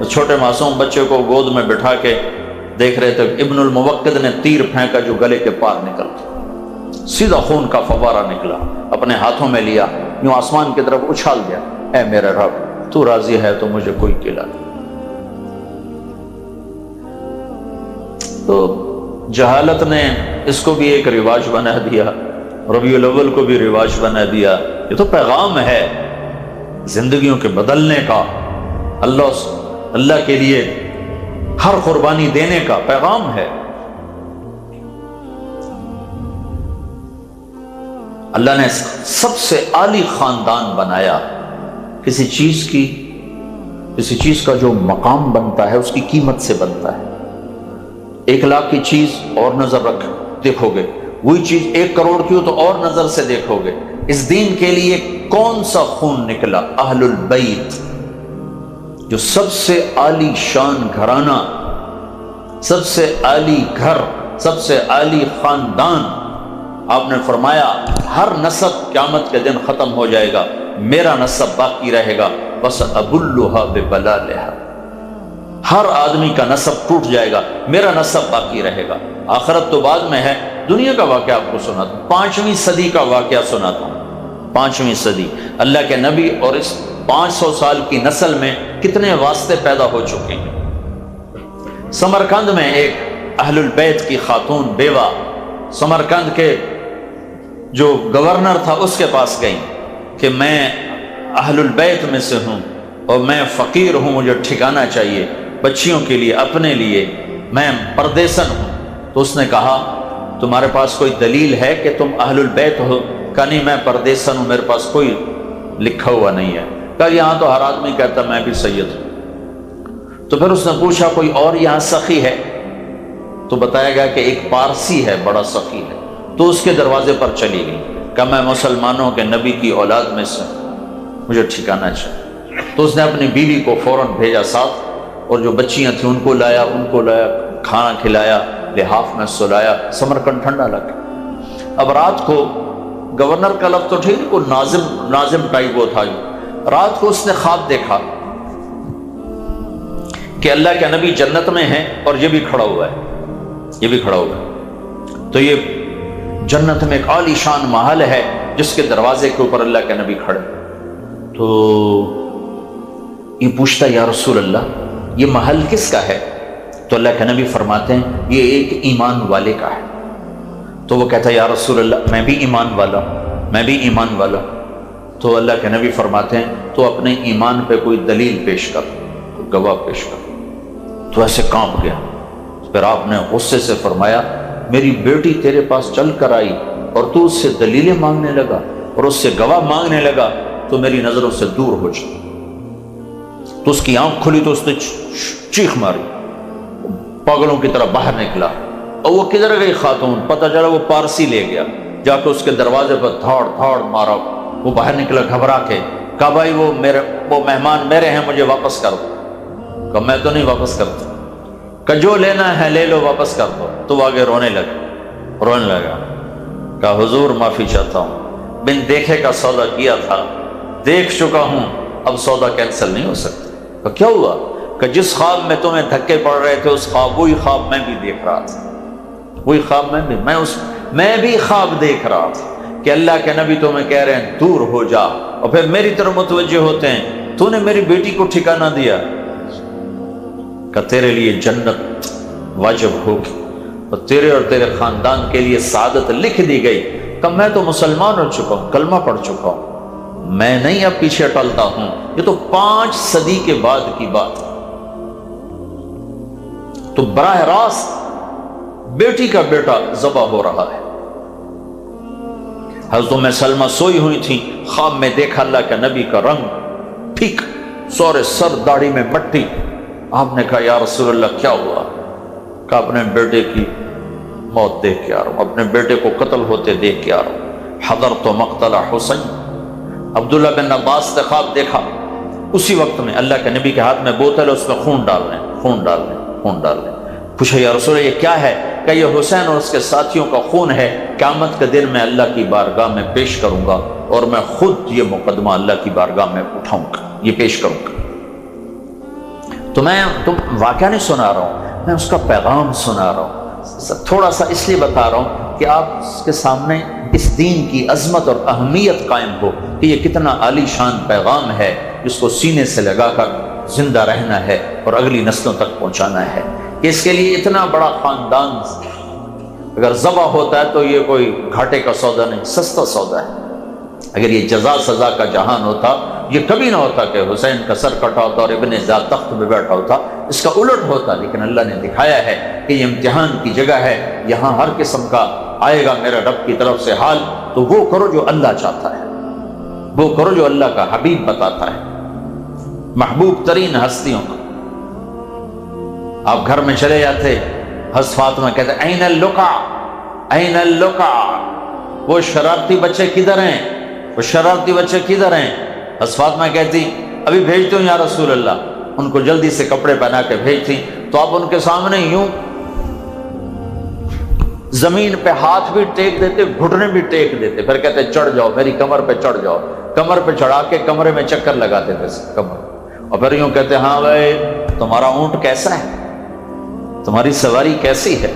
چھوٹے معصوم بچے کو گود میں بٹھا کے دیکھ رہے تھے، ابن الموقد نے تیر پھینکا جو گلے کے پار نکلتا، سیدھا خون کا فوارہ نکلا، اپنے ہاتھوں میں لیا، یوں آسمان کی طرف اچھال دیا، اے میرے رب تو راضی ہے تو مجھے کوئی قلعہ نہیں۔ تو جہالت نے اس کو بھی ایک رواج بنا دیا، ربیع الاول کو بھی رواج بنا دیا۔ یہ تو پیغام ہے زندگیوں کے بدلنے کا، اللہ کے لیے ہر قربانی دینے کا پیغام ہے۔ اللہ نے سب سے عالی خاندان بنایا۔ کسی چیز کا جو مقام بنتا ہے اس کی قیمت سے بنتا ہے۔ 1 لاکھ کی چیز اور نظر رکھ دیکھو گے، وہی چیز 1 کروڑ کی ہو تو اور نظر سے دیکھو گے۔ اس دین کے لیے کون سا خون نکلا؟ اہل البیت، جو سب سے عالی شان گھرانہ، سب سے عالی گھر، سب سے عالی خاندان۔ آپ نے فرمایا ہر نسب قیامت کے دن ختم ہو جائے گا، میرا نسب باقی رہے گا، بس ابلھا ببلالھا، ہر آدمی کا نسب ٹوٹ جائے گا، میرا نسب باقی رہے گا۔ آخرت تو بعد میں ہے، دنیا کا واقعہ آپ کو سناتا ہوں، 5ویں صدی کا واقعہ سناتا ہوں۔ 5ویں صدی، اللہ کے نبی اور اس 500 سال کی نسل میں کتنے واسطے پیدا ہو چکے ہیں۔ سمرقند میں ایک اہل البیت کی خاتون بیوہ سمرقند کے جو گورنر تھا اس کے پاس گئی کہ میں اہل البیت میں سے ہوں اور میں فقیر ہوں، مجھے ٹھکانہ چاہیے بچیوں کے لیے، اپنے لیے، میں پردیسن ہوں۔ تو اس نے کہا تمہارے پاس کوئی دلیل ہے کہ تم اہل البیت ہو؟ کہا نہیں، میں پردیسن ہوں، میرے پاس کوئی لکھا ہوا نہیں ہے۔ کہا یہاں تو ہر آدمی کہتا میں بھی سید ہوں۔ تو پھر اس نے پوچھا کوئی اور یہاں سخی ہے؟ تو بتایا گیا کہ ایک پارسی ہے، بڑا سخی ہے۔ تو اس کے دروازے پر چلی گئی، کہ میں مسلمانوں کے نبی کی اولاد میں سے، مجھے ٹھکانہ چاہیے۔ تو اس نے اپنی بیوی کو فوراً بھیجا ساتھ، اور جو بچیاں تھیں ان کو لایا، کھانا کھلایا، لحاف میں سلایا۔ سمرقند ٹھنڈا لگا۔ اب رات کو گورنر کا لفظ تو ٹھیک ہے، کوئی ناظم ٹائپ وہ تھا، رات کو اس نے خواب دیکھا کہ اللہ کے نبی جنت میں ہیں اور یہ بھی کھڑا ہوا ہے، یہ بھی کھڑا ہوا ہے۔ تو یہ جنت میں ایک عالی شان محل ہے جس کے دروازے کے اوپر اللہ کے نبی کھڑے۔ تو یہ پوچھتا یا رسول اللہ یہ محل کس کا ہے؟ تو اللہ کے نبی فرماتے ہیں یہ ایک ایمان والے کا ہے۔ تو وہ کہتا ہے یا رسول اللہ میں بھی ایمان والا ہوں، میں بھی ایمان والا ہوں۔ تو اللہ کے نبی فرماتے ہیں تو اپنے ایمان پہ کوئی دلیل پیش کر، کوئی گواہ پیش کر۔ تو ایسے کانپ گیا۔ پھر آپ نے غصے سے فرمایا میری بیٹی تیرے پاس چل کر آئی اور تو اس سے دلیلیں مانگنے لگا اور اس سے گواہ مانگنے لگا، تو میری نظروں سے دور ہو جا۔ تو اس کی آنکھ کھلی تو اس نے چیخ ماری، پاگلوں کی طرح باہر نکلا۔ اور وہ کدھر گئی خاتون؟ پتہ چلا وہ پارسی لے گیا، جا کے اس کے دروازے پر دھاڑ دھاڑ مارا۔ وہ باہر نکلا گھبرا کے، کہا بھائی وہ مہمان میرے ہیں، مجھے واپس کر دو۔ کہا میں تو نہیں واپس کرتا۔ کہ جو لینا ہے لے لو، واپس کر دو۔ تو وہ آگے رونے لگا۔ کہا حضور معافی چاہتا ہوں، بن دیکھے کا سودا کیا تھا، دیکھ چکا ہوں، اب سودا کینسل نہیں ہو سکتا۔ کہا کیا ہوا؟ کہ جس خواب میں تمہیں دھکے پڑ رہے تھے اس خواب، وہی خواب میں بھی دیکھ رہا تھا، وہی خواب میں بھی خواب دیکھ رہا تھا کہ اللہ کے نبی تمہیں کہہ رہے ہیں دور ہو جا، اور پھر میری طرف متوجہ ہوتے ہیں تو نے میری بیٹی کو ٹھکانہ دیا کہ تیرے لیے جنت واجب ہوگی، اور تیرے اور تیرے خاندان کے لیے سعادت لکھ دی گئی۔ کہ میں تو مسلمان ہو چکا ہوں، کلمہ پڑھ چکا ہوں، میں نہیں اب پیچھے ٹلتا ہوں۔ یہ تو 5 صدی کے بعد کی بات ہے۔ تو براہ راست بیٹی کا بیٹا ذبح ہو رہا ہے۔ حضرت ام سلمہ سوئی ہوئی تھی، خواب میں دیکھا اللہ کے نبی کا رنگ ٹھیک، سورے سر داڑھی میں مٹی۔ آپ نے کہا یا رسول اللہ کیا ہوا؟ کہا اپنے بیٹے کی موت دیکھ کے آ رہا ہوں، اپنے بیٹے کو قتل ہوتے دیکھ کے آ رہا ہوں۔ حضرت مقتل حسین۔ عبداللہ بن عباس نے خواب دیکھا، اسی وقت میں اللہ کے نبی کے ہاتھ میں بوتل ہے، اس میں خون ڈال لیں، خون ڈال لیں، خون ڈال لیں۔ پوچھا یا رسول اللہ یہ کیا ہے؟ کہ یہ حسین اور اس کے ساتھیوں کا خون ہے، قیامت کے دن میں اللہ کی بارگاہ میں پیش کروں گا، اور میں خود یہ مقدمہ اللہ کی بارگاہ میں اٹھاؤں گا، یہ پیش کروں گا۔ تو میں تم واقعہ نہیں سنا رہا ہوں، میں اس کا پیغام سنا رہا ہوں۔ تھوڑا سا اس لیے بتا رہا ہوں کہ آپ کے سامنے اس دین کی عظمت اور اہمیت قائم ہو کہ یہ کتنا عالی شان پیغام ہے، جس کو سینے سے لگا کر زندہ رہنا ہے اور اگلی نسلوں تک پہنچانا ہے۔ کہ اس کے لیے اتنا بڑا خاندان اگر ذبح ہوتا ہے تو یہ کوئی گھاٹے کا سودا نہیں، سستا سودا ہے۔ اگر یہ جزا سزا کا جہان ہوتا، یہ کبھی نہ ہوتا کہ حسین کا سر کٹا ہوتا اور ابن زیاد تخت پہ بیٹھا ہوتا، اس کا الٹ ہوتا۔ لیکن اللہ نے دکھایا ہے کہ یہ امتحان کی جگہ ہے، یہاں ہر قسم کا آئے گا میرے رب کی طرف سے حال، تو وہ کرو جو اللہ چاہتا ہے، وہ کرو جو اللہ کا حبیب بتاتا ہے، محبوب ترین ہستیوں کا۔ آپ گھر میں چلے جاتے، حضرت فاطمہ کہتے این اللقع، این اللقع، وہ شرارتی بچے کدھر ہیں، وہ شرارتی بچے کدھر ہیں؟ حضرت فاطمہ کہتی ابھی بھیجتی ہوں یا رسول اللہ۔ ان کو جلدی سے کپڑے پہنا کے بھیجتی، تو آپ ان کے سامنے یوں زمین پہ ہاتھ بھی ٹیک دیتے، گھٹنے بھی ٹیک دیتے، پھر کہتے چڑھ جاؤ میری کمر پہ چڑھ جاؤ۔ کمر پہ چڑھا کے کمرے میں چکر لگاتے تھے کمر، اور پھر یوں کہتے ہاں بھائی تمہارا اونٹ کیسا ہے، تمہاری سواری کیسی ہے؟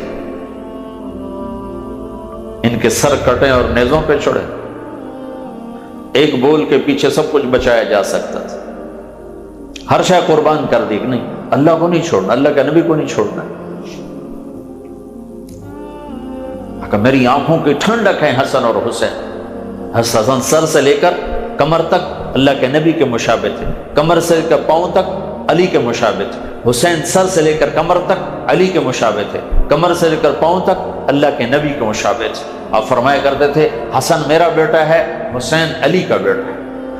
ان کے سر کٹے اور نیزوں پہ چڑھے۔ ایک بول کے پیچھے سب کچھ بچایا جا سکتا تھا، ہر شے قربان کر دی کہ نہیں، اللہ کو نہیں چھوڑنا، اللہ کے نبی کو نہیں چھوڑنا۔ کہ میری آنکھوں کی ٹھنڈک ہے حسن اور حسین۔ حسن سر سے لے کر کمر تک اللہ کے نبی کے مشابہ تھے، کمر سے لے کر پاؤں تک علی کے مشابہ تھے۔ حسین سر سے لے کر کمر تک علی کے مشابہ تھے، کمر سے لے کر پاؤں تک اللہ کے نبی کے مشابہ تھے۔ آپ فرمایا کرتے تھے حسن میرا بیٹا ہے، حسین علی کا بیٹا ہے۔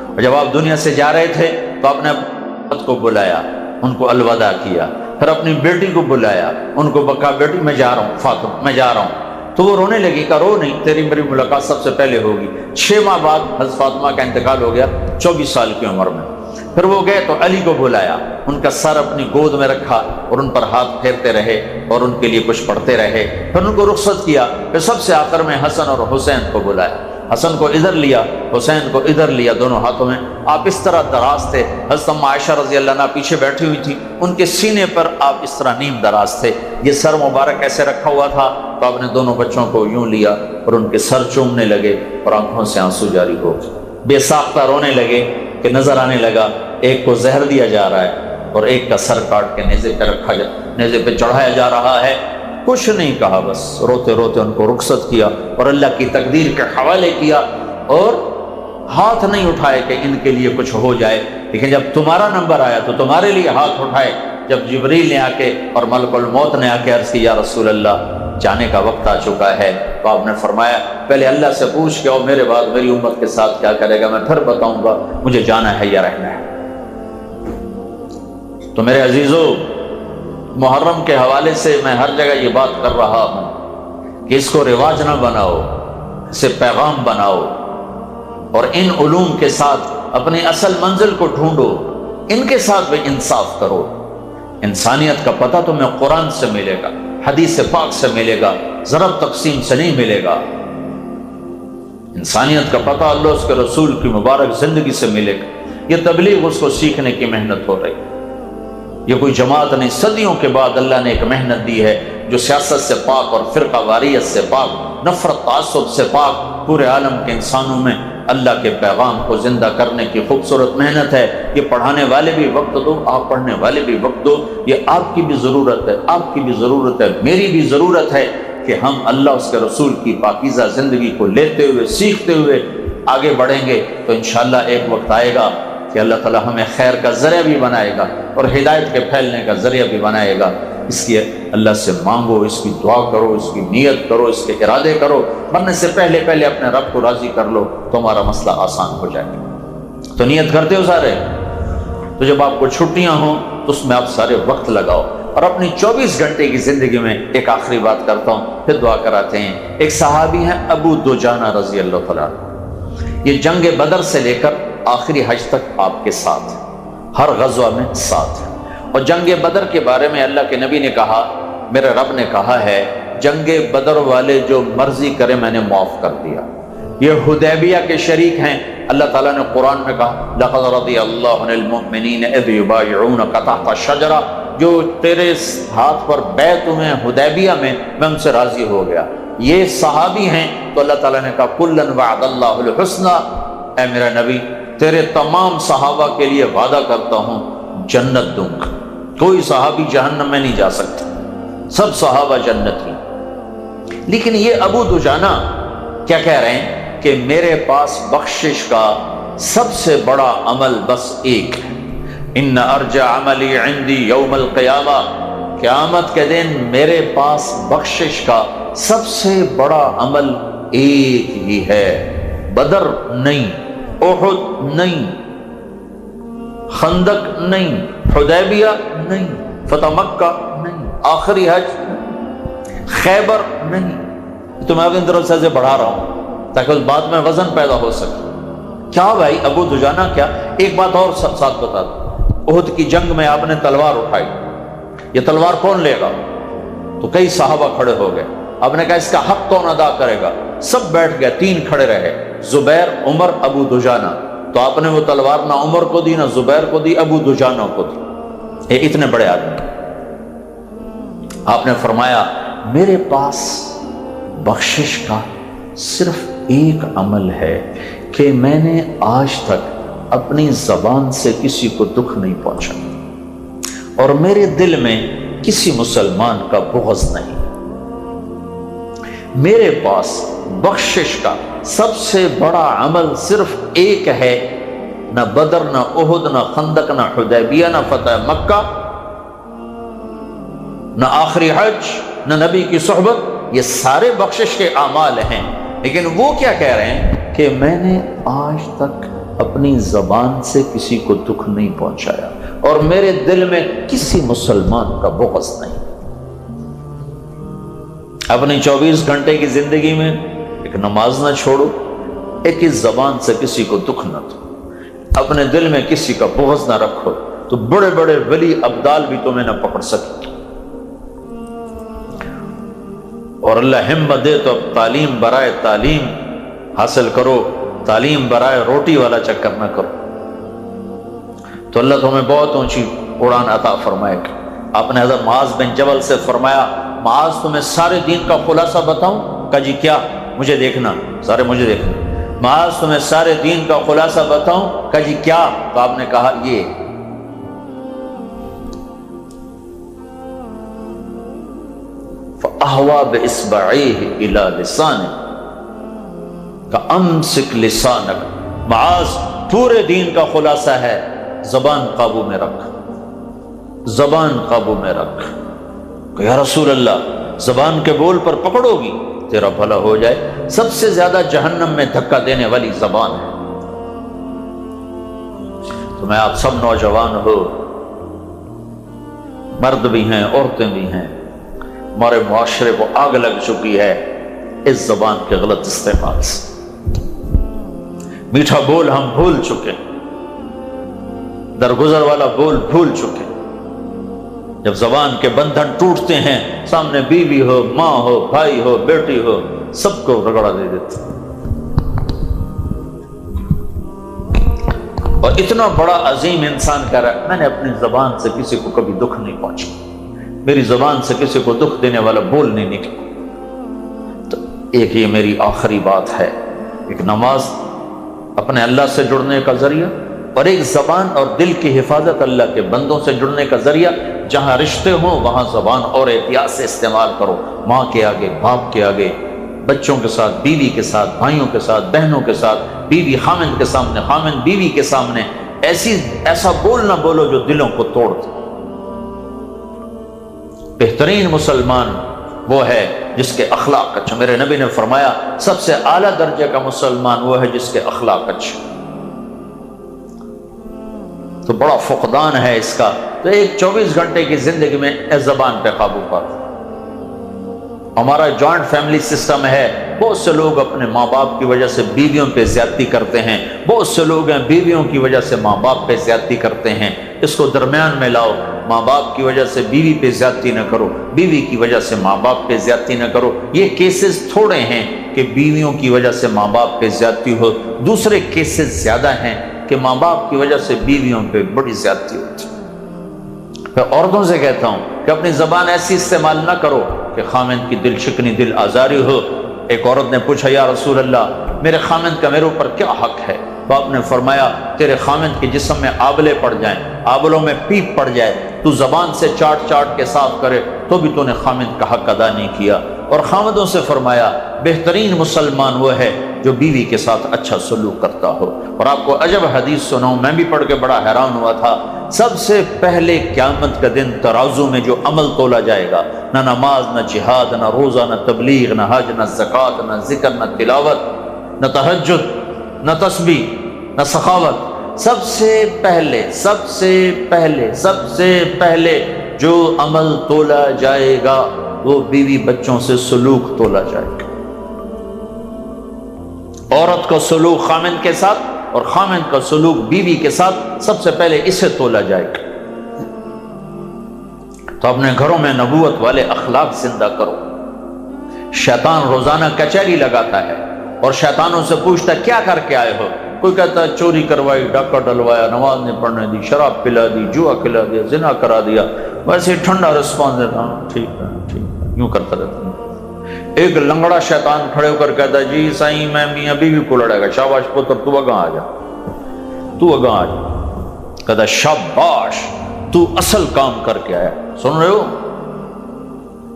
اور جب آپ دنیا سے جا رہے تھے تو آپ نے اپنی کو بلایا، ان کو الوداع کیا، پھر اپنی بیٹی کو بلایا، ان کو بکا بیٹی میں جا رہا ہوں، فاطمہ میں جا رہا ہوں۔ تو وہ رونے لگی کہ رو نہیں، تیری میری ملاقات سب سے پہلے ہوگی۔ 6 ماہ بعد حضرت فاطمہ کا انتقال ہو گیا، 24 سال کی عمر میں۔ پھر وہ گئے تو علی کو بلایا، ان کا سر اپنی گود میں رکھا اور ان پر ہاتھ پھیرتے رہے اور ان کے لیے کچھ پڑھتے رہے۔ پھر ان کو رخصت کیا، پھر سب سے آخر میں حسن اور حسین کو بلایا، حسن کو ادھر لیا، حسین کو ادھر لیا، دونوں ہاتھوں میں۔ آپ اس طرح دراز تھے، حضرت ام عائشہ رضی اللہ عنہا پیچھے بیٹھی ہوئی تھی، ان کے سینے پر آپ اس طرح نیم دراز تھے، یہ سر مبارک ایسے رکھا ہوا تھا۔ تو آپ نے دونوں بچوں کو یوں لیا اور ان کے سر چومنے لگے اور آنکھوں سے آنسو جاری ہو گئے، بے ساختہ رونے لگے کہ نظر آنے لگا ایک کو زہر دیا جا رہا ہے اور ایک کا سر کاٹ کے نیزے پہ رکھا نیزے پہ چڑھایا جا رہا ہے۔ کچھ نہیں کہا، بس روتے روتے ان کو رخصت کیا اور اللہ کی تقدیر کے حوالے کیا، اور ہاتھ نہیں اٹھائے کہ ان کے لیے کچھ ہو جائے۔ لیکن جب تمہارا نمبر آیا تو تمہارے لیے ہاتھ اٹھائے۔ جب جبریل نے آ کے اور ملک الموت نے آ کے عرض کی یا رسول اللہ جانے کا وقت آ چکا ہے، تو آپ نے فرمایا پہلے اللہ سے پوچھ کے، اور میرے بعد میری امت کے ساتھ کیا کرے گا، میں پھر بتاؤں گا مجھے جانا ہے یا رہنا ہے۔ تو میرے عزیزو، محرم کے حوالے سے میں ہر جگہ یہ بات کر رہا ہوں کہ اس کو رواج نہ بناؤ، اسے پیغام بناؤ، اور ان علوم کے ساتھ اپنی اصل منزل کو ڈھونڈو، ان کے ساتھ بھی انصاف کرو۔ انسانیت کا پتہ تمہیں قرآن سے ملے گا، حدیث پاک سے ملے گا، ضرب تقسیم سے نہیں ملے گا۔ انسانیت کا پتہ اللہ اس کے رسول کی مبارک زندگی سے ملے گا۔ یہ تبلیغ اس کو سیکھنے کی محنت ہو رہی، یہ کوئی جماعت نہیں، صدیوں کے بعد اللہ نے ایک محنت دی ہے جو سیاست سے پاک اور فرقہ واریت سے پاک، نفرت تعصب سے پاک، پورے عالم کے انسانوں میں اللہ کے پیغام کو زندہ کرنے کی خوبصورت محنت ہے۔ یہ پڑھانے والے بھی وقت دو، آپ پڑھنے والے بھی وقت دو، یہ آپ کی بھی ضرورت ہے، آپ کی بھی ضرورت ہے، میری بھی ضرورت ہے کہ ہم اللہ اس کے رسول کی پاکیزہ زندگی کو لیتے ہوئے سیکھتے ہوئے آگے بڑھیں گے تو انشاءاللہ ایک وقت آئے گا کہ اللہ تعالیٰ ہمیں خیر کا ذریعہ بھی بنائے گا اور ہدایت کے پھیلنے کا ذریعہ بھی بنائے گا۔ اس لیے اللہ سے مانگو، اس کی دعا کرو، اس کی نیت کرو، اس کے ارادے کرو، مرنے سے پہلے اپنے رب کو راضی کر لو تو ہمارا مسئلہ آسان ہو جائے گا۔ تو نیت کرتے ہو سارے؟ تو جب آپ کو چھٹیاں ہوں تو اس میں آپ سارے وقت لگاؤ، اور اپنی 24 گھنٹے کی زندگی میں ایک آخری بات کرتا ہوں پھر دعا کراتے ہیں۔ ایک صحابی ہیں ابو دجانہ رضی اللہ تعالیٰ، یہ جنگ بدر سے لے کر آخری حج تک آپ کے ساتھ، ہر غزوہ میں ساتھ۔ اور جنگ بدر کے بارے میں اللہ کے نبی نے کہا، میرے رب نے کہا ہے جنگ بدر والے جو مرضی کرے میں نے معاف کر دیا۔ یہ حدیبیہ کے شریک ہیں، اللہ تعالیٰ نے قرآن میں کہا لَقَدْ رَضِيَ اللَّهُ عَنِ الْمُؤْمِنِينَ إِذْ يُبَايِعُونَكَ تَحْتَ الشَّجَرَةِ، جو تیرے ہاتھ پر بیعت ہوئے حدیبیہ میں ان سے راضی ہو گیا۔ یہ صحابی ہیں تو اللہ تعالیٰ نے کہا کُلًّا وَعَدَ اللَّهُ الْحُسْنَى، اے میرا نبی تیرے تمام صحابہ کے لیے وعدہ کرتا ہوں جنت دوں گا، کوئی صحابی جہنم میں نہیں جا سکتا، سب صحابہ جنت ہی۔ لیکن یہ ابو دجانہ کیا کہہ رہے ہیں کہ میرے پاس بخشش کا سب سے بڑا عمل بس ایک ہے، ان ارجع عملی عندی یوم القیامہ، قیامت کے دن میرے پاس بخشش کا سب سے بڑا عمل ایک ہی ہے۔ بدر نہیں، احد نہیں، خندق نہیں، حدیبیہ نہیں، فتح مکہ نہیں، آخری حج، خیبر نہیں۔ تو میں اپنی طرف سے بڑھا رہا ہوں تاکہ اس بات میں وزن پیدا ہو سکے۔ کیا بھائی ابو دجانہ کیا؟ ایک بات اور ساتھ بتا دوں، احد کی جنگ میں آپ نے تلوار اٹھائی، یہ تلوار کون لے گا؟ تو کئی صحابہ کھڑے ہو گئے، آپ نے کہا اس کا حق کون ادا کرے گا؟ سب بیٹھ گئے، تین کھڑے رہے، زبیر، عمر، ابو دجانہ۔ تو آپ نے وہ تلوار نہ عمر کو دی، نہ زبیر کو دی، ابو دجانہ کو دی۔ یہ اتنے بڑے آدمی، آپ نے فرمایا میرے پاس بخشش کا صرف ایک عمل ہے کہ میں نے آج تک اپنی زبان سے کسی کو دکھ نہیں پہنچا اور میرے دل میں کسی مسلمان کا بغض نہیں۔ میرے پاس بخشش کا سب سے بڑا عمل صرف ایک ہے، نہ بدر، نہ احد، نہ خندق، نہ حدیبیہ، نہ فتح مکہ، نہ آخری حج، نہ نبی کی صحبت، یہ سارے بخشش کے اعمال ہیں۔ لیکن وہ کیا کہہ رہے ہیں کہ میں نے آج تک اپنی زبان سے کسی کو دکھ نہیں پہنچایا اور میرے دل میں کسی مسلمان کا بغض نہیں۔ اپنی 24 گھنٹے کی زندگی میں ایک نماز نہ چھوڑو، ایک اس زبان سے کسی کو دکھ نہ دو، اپنے دل میں کسی کا بغض نہ رکھو، تو بڑے بڑے ولی ابدال بھی تمہیں نہ پکڑ سکے۔ اور اللہ ہمت دے تو اب تعلیم برائے تعلیم حاصل کرو، تعلیم برائے روٹی والا چکر نہ کرو، تو اللہ تمہیں بہت اونچی اڑان عطا فرمائے گا۔ آپ نے حضرت معاذ بن جبل سے فرمایا معاذ تمہیں سارے دین کا خلاصہ بتاؤں؟ کہا جی کیا؟ مجھے دیکھنا، سارے مجھے دیکھنا۔ معاذ تمہیں سارے دین کا خلاصہ بتاؤں؟ کہا جی کیا؟ تو آپ نے کہا یہ فَأَهْوَى بِإِصْبَعِهِ إِلَى لِسَانِهِ کَأَمْسِكْ لِسَانَكَ، معاذ پورے دین کا خلاصہ ہے، زبان قابو میں رکھ، زبان قابو میں رکھ۔ کہ یا رسول اللہ زبان کے بول پر پکڑو گی تیرا بھلا ہو جائے، سب سے زیادہ جہنم میں دھکا دینے والی زبان ہے۔ تو میں آپ سب نوجوان ہو، مرد بھی ہیں عورتیں بھی ہیں، ہمارے معاشرے کو آگ لگ چکی ہے اس زبان کے غلط استعمال سے۔ میٹھا بول ہم بھول چکے، درگزر والا بول بھول چکے۔ جب زبان کے بندھن ٹوٹتے ہیں، سامنے بیوی ہو، ماں ہو، بھائی ہو، بیٹی ہو، سب کو رگڑا دے دیتے۔ اور اتنا بڑا عظیم انسان کہہ رہا ہے میں نے اپنی زبان سے کسی کو کبھی دکھ نہیں پہنچا، میری زبان سے کسی کو دکھ دینے والا بول نہیں نکلا۔ تو ایک یہ میری آخری بات ہے، ایک نماز اپنے اللہ سے جڑنے کا ذریعہ، اور ایک زبان اور دل کی حفاظت اللہ کے بندوں سے جڑنے کا ذریعہ، جہاں رشتے ہوں وہاں زبان اور احتیاط سے استعمال کرو، ماں کے آگے، باپ کے آگے، بچوں کے ساتھ، بیوی کے ساتھ، بھائیوں کے ساتھ، بہنوں کے ساتھ، بیوی خامند کے سامنے، خامند بیوی کے سامنے ایسا بول نہ بولو جو دلوں کو توڑ دے۔ بہترین مسلمان وہ ہے جس کے اخلاق اچھے، میرے نبی نے فرمایا سب سے اعلیٰ درجے کا مسلمان وہ ہے جس کے اخلاق اچھے۔ تو بڑا فقدان ہے اس کا۔ تو ایک 24 گھنٹے کی زندگی میں اس زبان پہ قابو پا۔ ہمارا جوائنٹ فیملی سسٹم ہے، بہت سے لوگ اپنے ماں باپ کی وجہ سے بیویوں پہ زیادتی کرتے ہیں، بہت سے لوگ ہیں بیویوں کی وجہ سے ماں باپ پہ زیادتی کرتے ہیں۔ اس کو درمیان میں لاؤ، ماں باپ کی وجہ سے بیوی پہ زیادتی نہ کرو، بیوی کی وجہ سے ماں باپ پہ زیادتی نہ کرو۔ یہ کیسز تھوڑے ہیں کہ بیویوں کی وجہ سے ماں باپ پہ زیادتی ہو، دوسرے کیسز زیادہ ہیں کہ ماں باپ کی وجہ سے بیویوں پہ بڑی زیادتی ہوتی ہے۔ میں عورتوں سے کہتا ہوں کہ اپنی زبان ایسی استعمال نہ کرو کہ خامند کی دل شکنی، دل آزاری ہو۔ ایک عورت نے پوچھا یا رسول اللہ میرے خامند کا میرے اوپر کیا حق ہے؟ باپ نے فرمایا تیرے خامند کے جسم میں آبلے پڑ جائیں، آبلوں میں پیپ پڑ جائے، تو زبان سے چاٹ چاٹ کے صاف کرے تو بھی تو نے خامند کا حق ادا نہیں کیا۔ اور خامدوں سے فرمایا بہترین مسلمان وہ ہے جو بیوی کے ساتھ اچھا سلوک کرتا ہو۔ اور آپ کو عجب حدیث سناؤں، میں بھی پڑھ کے بڑا حیران ہوا تھا۔ سب سے پہلے قیامت کا دن ترازو میں جو عمل تولا جائے گا، نہ نماز، نہ جہاد، نہ روزہ، نہ تبلیغ، نہ حج، نہ زکوٰۃ، نہ ذکر، نہ تلاوت، نہ تہجد، نہ تسبیح، نہ سخاوت، سب سے پہلے جو عمل تولا جائے گا وہ بیوی بچوں سے سلوک تولا جائے گا۔ عورت کا سلوک خامند کے ساتھ اور خامند کا سلوک بیوی کے ساتھ سب سے پہلے اسے تولا جائے گا۔ تو اپنے گھروں میں نبوت والے اخلاق زندہ کرو۔ شیطان روزانہ کچہری لگاتا ہے اور شیطانوں سے پوچھتا ہے کیا کر کے آئے ہو؟ کوئی کہتا ہے چوری کروائی، ڈاکہ ڈلوایا، نماز نہیں پڑھنے دی، شراب پلا دی، جوا کھلا دیا، زنا کرا دیا۔ ویسے ٹھنڈا رسپانس دیتا ہوں، ٹھیک ہے ٹھیک ہے، یوں کرتا رہتا ہوں۔ ایک لنگڑا شیطان کھڑے ہو کر کہتا ہے جی سائیں میں میاں بیوی کو لڑے گا، شاباش پتر تو اگاں آ جا، تو اگاں آ جا۔ کہتا ہے شاباش تو اصل کام کر کے آیا۔ سن رہے ہو؟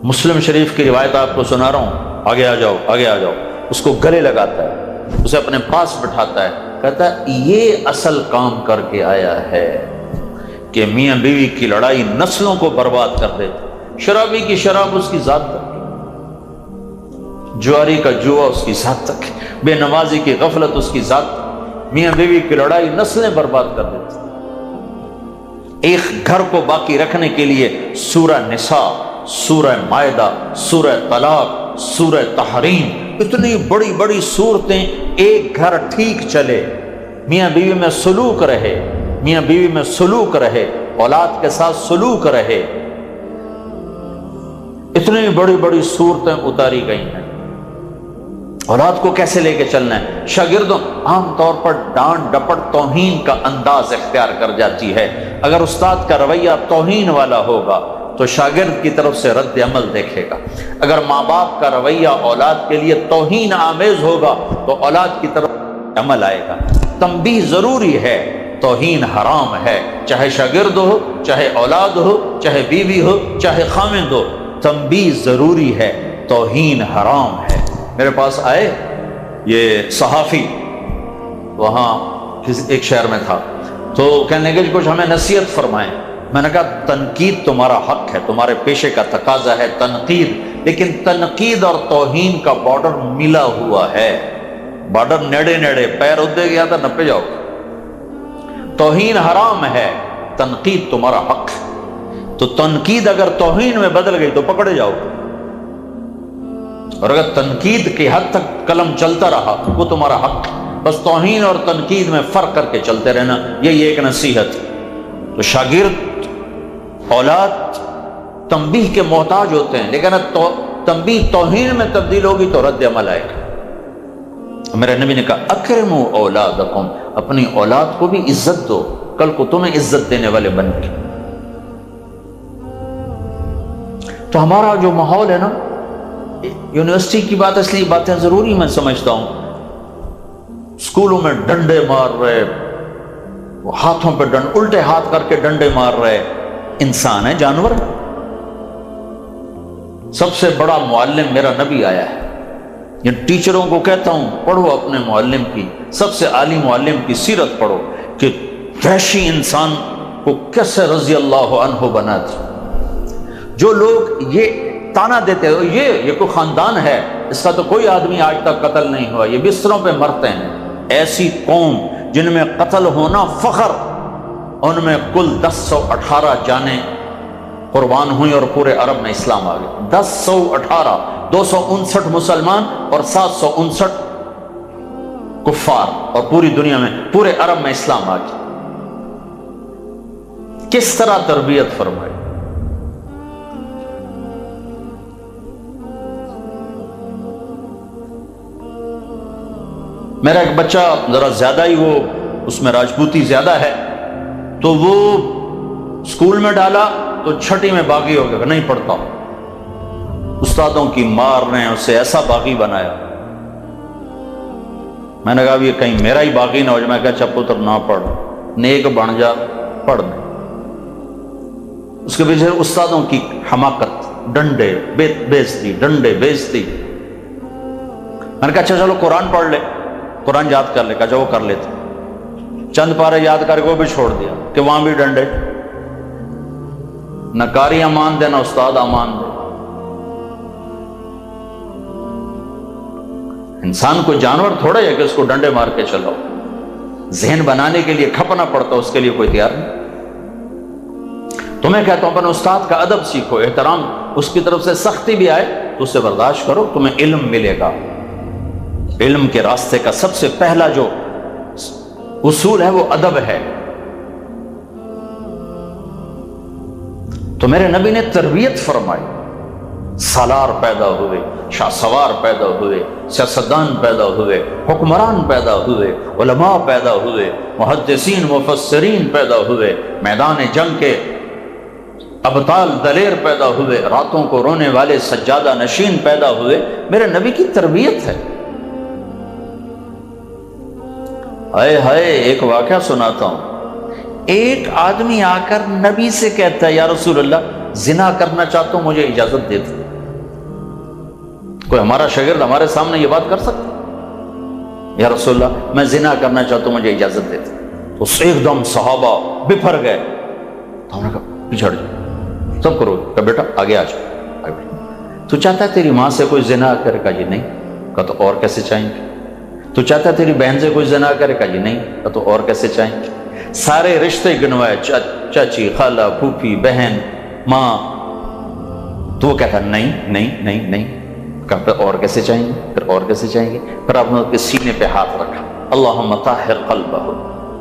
مسلم شریف کی روایت آپ کو سنا رہا ہوں، آگے آ جاؤ آگے آ جاؤ۔ اس کو گلے لگاتا ہے، اسے اپنے پاس بٹھاتا ہے، کہتا ہے یہ اصل کام کر کے آیا ہے کہ میاں بیوی کی لڑائی نسلوں کو برباد کر دیتی۔ شرابی کی شراب اس کی ذات تک، جواری کا جوا اس کی ذات تک، بے نمازی کی غفلت اس کی ذات تک۔ میاں بیوی کی لڑائی نسلیں برباد کر دیتی۔ ایک گھر کو باقی رکھنے کے لیے سورہ نساء، سورہ مائدہ، سورہ طلاق، سورہ تحریم، اتنی بڑی بڑی صورتیں، ایک گھر ٹھیک چلے، میاں بیوی میں سلوک رہے، میاں بیوی میں سلوک رہے، اولاد کے ساتھ سلوک رہے، اتنی بڑی بڑی صورتیں اتاری گئی ہیں۔ اولاد کو کیسے لے کے چلنا ہے؟ شاگردوں عام طور پر ڈانٹ ڈپٹ توہین کا انداز اختیار کر جاتی ہے۔ اگر استاد کا رویہ توہین والا ہوگا تو شاگرد کی طرف سے رد عمل دیکھے گا۔ اگر ماں باپ کا رویہ اولاد کے لیے توہین آمیز ہوگا تو اولاد کی طرف عمل آئے گا۔ تنبیہ ضروری ہے، توہین حرام ہے، چاہے شاگرد ہو، چاہے اولاد ہو، چاہے بیوی ہو، چاہے خامند ہو، تنبیہ ضروری ہے، توہین حرام ہے۔ میرے پاس آئے یہ صحافی، وہاں ایک شہر میں تھا، تو کہنے لگے کچھ ہمیں نصیحت فرمائیں۔ میں نے کہا تنقید تمہارا حق ہے، تمہارے پیشے کا تقاضا ہے تنقید، لیکن تنقید اور توہین کا بارڈر ملا ہوا ہے، بارڈر نیڑے نیڑے، پیر ادھر گیا تھا نپے جاؤ۔ توہین حرام ہے، تنقید تمہارا حق ہے۔ تو تنقید اگر توہین میں بدل گئی تو پکڑے جاؤ، اور اگر تنقید کی حد تک قلم چلتا رہا وہ تمہارا حق ہے۔ بس توہین اور تنقید میں فرق کر کے چلتے رہنا، یہی ایک نصیحت۔ تو شاگرد، اولاد تنبیہ کے محتاج ہوتے ہیں، لیکن تنبیہ توہین میں تبدیل ہوگی تو رد عمل آئے گا۔ میرے نبی نے کہا اکرموا اولادکم، اپنی اولاد کو بھی عزت دو، کل کو تمہیں عزت دینے والے بن کے۔ تو ہمارا جو ماحول ہے نا، یونیورسٹی کی بات، اس لیے باتیں ضروری میں سمجھتا ہوں، اسکولوں میں ڈنڈے مار رہے، وہ ہاتھوں پہ الٹے ہاتھ کر کے ڈنڈے مار رہے، انسان ہے جانور؟ سب سے بڑا معلم میرا نبی آیا ہے۔ یہ ٹیچروں کو کہتا ہوں پڑھو اپنے معلم کی، سب سے عالی معلم کی سیرت پڑھو کہ وحشی انسان کو کیسے رضی اللہ عنہ بنا دیا۔ جو لوگ یہ تانا دیتے ہو یہ کوئی خاندان ہے، اس کا تو کوئی آدمی آج تک قتل نہیں ہوا، یہ بستروں پہ مرتے ہیں، ایسی قوم جن میں قتل ہونا فخر، ان میں کل 1018 جانیں قربان ہوئی اور پورے عرب میں اسلام آ گیا۔ 1018، 259 مسلمان اور 759 کفار، اور پوری دنیا میں پورے عرب میں اسلام آ گیا۔ کس طرح تربیت فرمائی؟ میرا ایک بچہ ذرا زیادہ ہی، وہ اس میں راجپوتی زیادہ ہے، تو وہ اسکول میں ڈالا تو چھٹی میں باغی ہو گیا، نہیں پڑھتا، استادوں کی مار نے اسے ایسا باغی بنایا۔ میں نے کہا یہ کہیں میرا ہی باغی نہ ہو جائے۔ میں کہا اچھا پتر نہ پڑھ، نیک بن جا، پڑھ نہیں۔ اس کے پیچھے استادوں کی حماقت، ڈنڈے بیزتی، ڈنڈے بیزتی۔ میں نے کہا اچھا چلو قرآن پڑھ لے، قرآن یاد کر لے۔ کہا وہ کر لیتے، چند پارے یاد کر کے وہ بھی چھوڑ دیا کہ وہاں بھی ڈنڈے۔ نہ قاری امان دے نہ استاد امان دے۔ انسان کو جانور تھوڑا ہے کہ اس کو ڈنڈے مار کے چلاؤ، ذہن بنانے کے لیے کھپنا پڑتا، اس کے لیے کوئی تیار نہیں۔ تو میں کہتا ہوں اپنے استاد کا ادب سیکھو، احترام، اس کی طرف سے سختی بھی آئے تو اسے برداشت کرو، تمہیں علم ملے گا۔ علم کے راستے کا سب سے پہلا جو اصول ہے وہ ادب ہے۔ تو میرے نبی نے تربیت فرمائی، سالار پیدا ہوئے، شاہ سوار پیدا ہوئے، سیاستدان پیدا ہوئے، حکمران پیدا ہوئے، علماء پیدا ہوئے، محدثین مفسرین پیدا ہوئے، میدان جنگ کے ابطال دلیر پیدا ہوئے، راتوں کو رونے والے سجادہ نشین پیدا ہوئے۔ میرے نبی کی تربیت ہے۔ ہائے ہائے، ایک واقعہ سناتا ہوں۔ ایک آدمی آ کر نبی سے کہتا ہے یا رسول اللہ زنا کرنا چاہتا ہوں، مجھے اجازت دے دو۔ کوئی ہمارا شاگرد ہمارے سامنے یہ بات کر سکتا؟ یا رسول اللہ میں زنا کرنا چاہتا ہوں، مجھے اجازت دے دو۔ تو ایک دم صحابہ بپھر گئے۔ تو ہم نے کہا پیچھے ہٹ جاؤ، سب کرو۔ کہا بیٹا آگے آ جاؤ۔ تو چاہتا ہے تیری ماں سے کوئی زنا کرے؟ کہا جی نہیں۔ کہا تو اور کیسے چاہیں گے؟ تو چاہتا ہے تیری بہن سے کوئی زنا کرے؟ کہا جی نہیں۔ کہا تو اور کیسے چاہیں گے؟ سارے رشتے گنوائے، چاچی، خالہ، پھوپھی، بہن، ماں۔ تو وہ کہتا نہیں نہیں نہیں نہیں۔ کہا پھر اور کیسے چاہیں گے؟ پھر اور کیسے چاہیں گے؟ پھر آپ نے اس کے سینے پہ ہاتھ رکھا، اللہم طہر قلبہ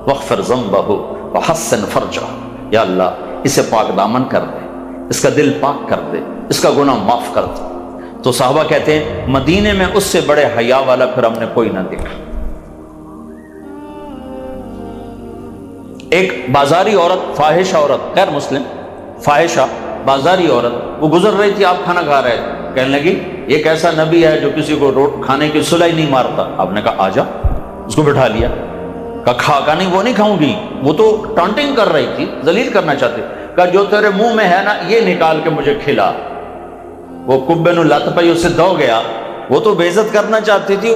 واغفر ذنبہ وحسن فرجہ، یا اللہ اسے پاک دامن کر دے، اس کا دل پاک کر دے، اس کا گناہ معاف کر دے۔ تو صحابہ کہتے ہیں مدینے میں اس سے بڑے حیا والا پھر ہم نے کوئی نہ دیکھا۔ ایک بازاری عورت، فاحشہ عورت، غیر مسلم، فاحشہ بازاری عورت، وہ گزر رہی تھی، آپ کھانا کھا رہے تھے، کہنے لگی ایک ایسا نبی ہے جو کسی کو کھانے کی صلاح نہیں مارتا۔ آپ نے کہا آ جا، اس کو بٹھا لیا۔ کہا کھا کا نہیں، وہ نہیں کھاؤں گی، وہ تو ٹانٹنگ کر رہی تھی، ذلیل کرنا چاہتی۔ کہا جو تیرے منہ میں ہے نا یہ نکال کے مجھے کھلا۔ وہ کبے نو لت پئی، اسے دو گیا، وہ تو بے عزت کرنا چاہتی تھی۔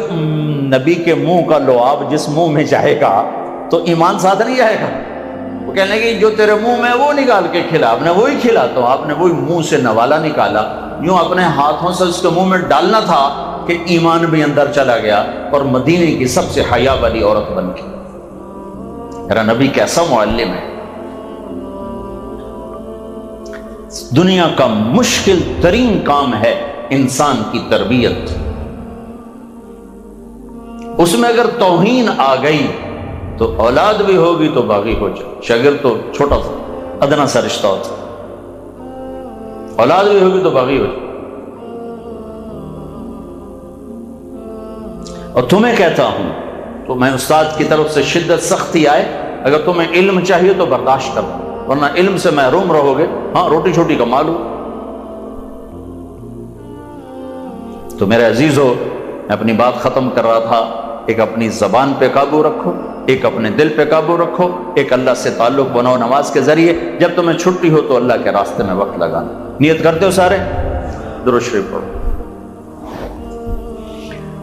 نبی کے منہ کا لعاب جس منہ میں جائے گا تو ایمان ساتھ نہیں جائے گا۔ وہ کہنے لگی جو تیرے منہ میں وہ نکال کے کھلا۔ آپ نے وہی کھلا، تو آپ نے وہی منہ سے نوالا نکالا، یوں اپنے ہاتھوں سے اس کے منہ میں ڈالنا تھا کہ ایمان بھی اندر چلا گیا اور مدینے کی سب سے حیا والی عورت بن گئی۔ میرا نبی کیسا معلم ہے۔ دنیا کا مشکل ترین کام ہے انسان کی تربیت، اس میں اگر توہین آ گئی تو اولاد بھی ہوگی تو باغی ہو جائے۔ شاگرد تو چھوٹا سا ادنا سا رشتہ ہوتا، اولاد بھی ہوگی تو باغی ہو جائے۔ اور تمہیں کہتا ہوں، تو میں استاد کی طرف سے شدت سختی آئے، اگر تمہیں علم چاہیے تو برداشت کرو، ورنہ علم سے محروم رہو گے۔ ہاں روٹی چھوٹی کما لو۔ تو میرے عزیزو، میں اپنی بات ختم کر رہا تھا ایک اپنی زبان پہ قابو رکھو، ایک اپنے دل پہ قابو رکھو، ایک اللہ سے تعلق بناؤ نماز کے ذریعے۔ جب تمہیں چھٹی ہو تو اللہ کے راستے میں وقت لگانا۔ نیت کرتے ہو سارے؟ درود شریف پڑھو۔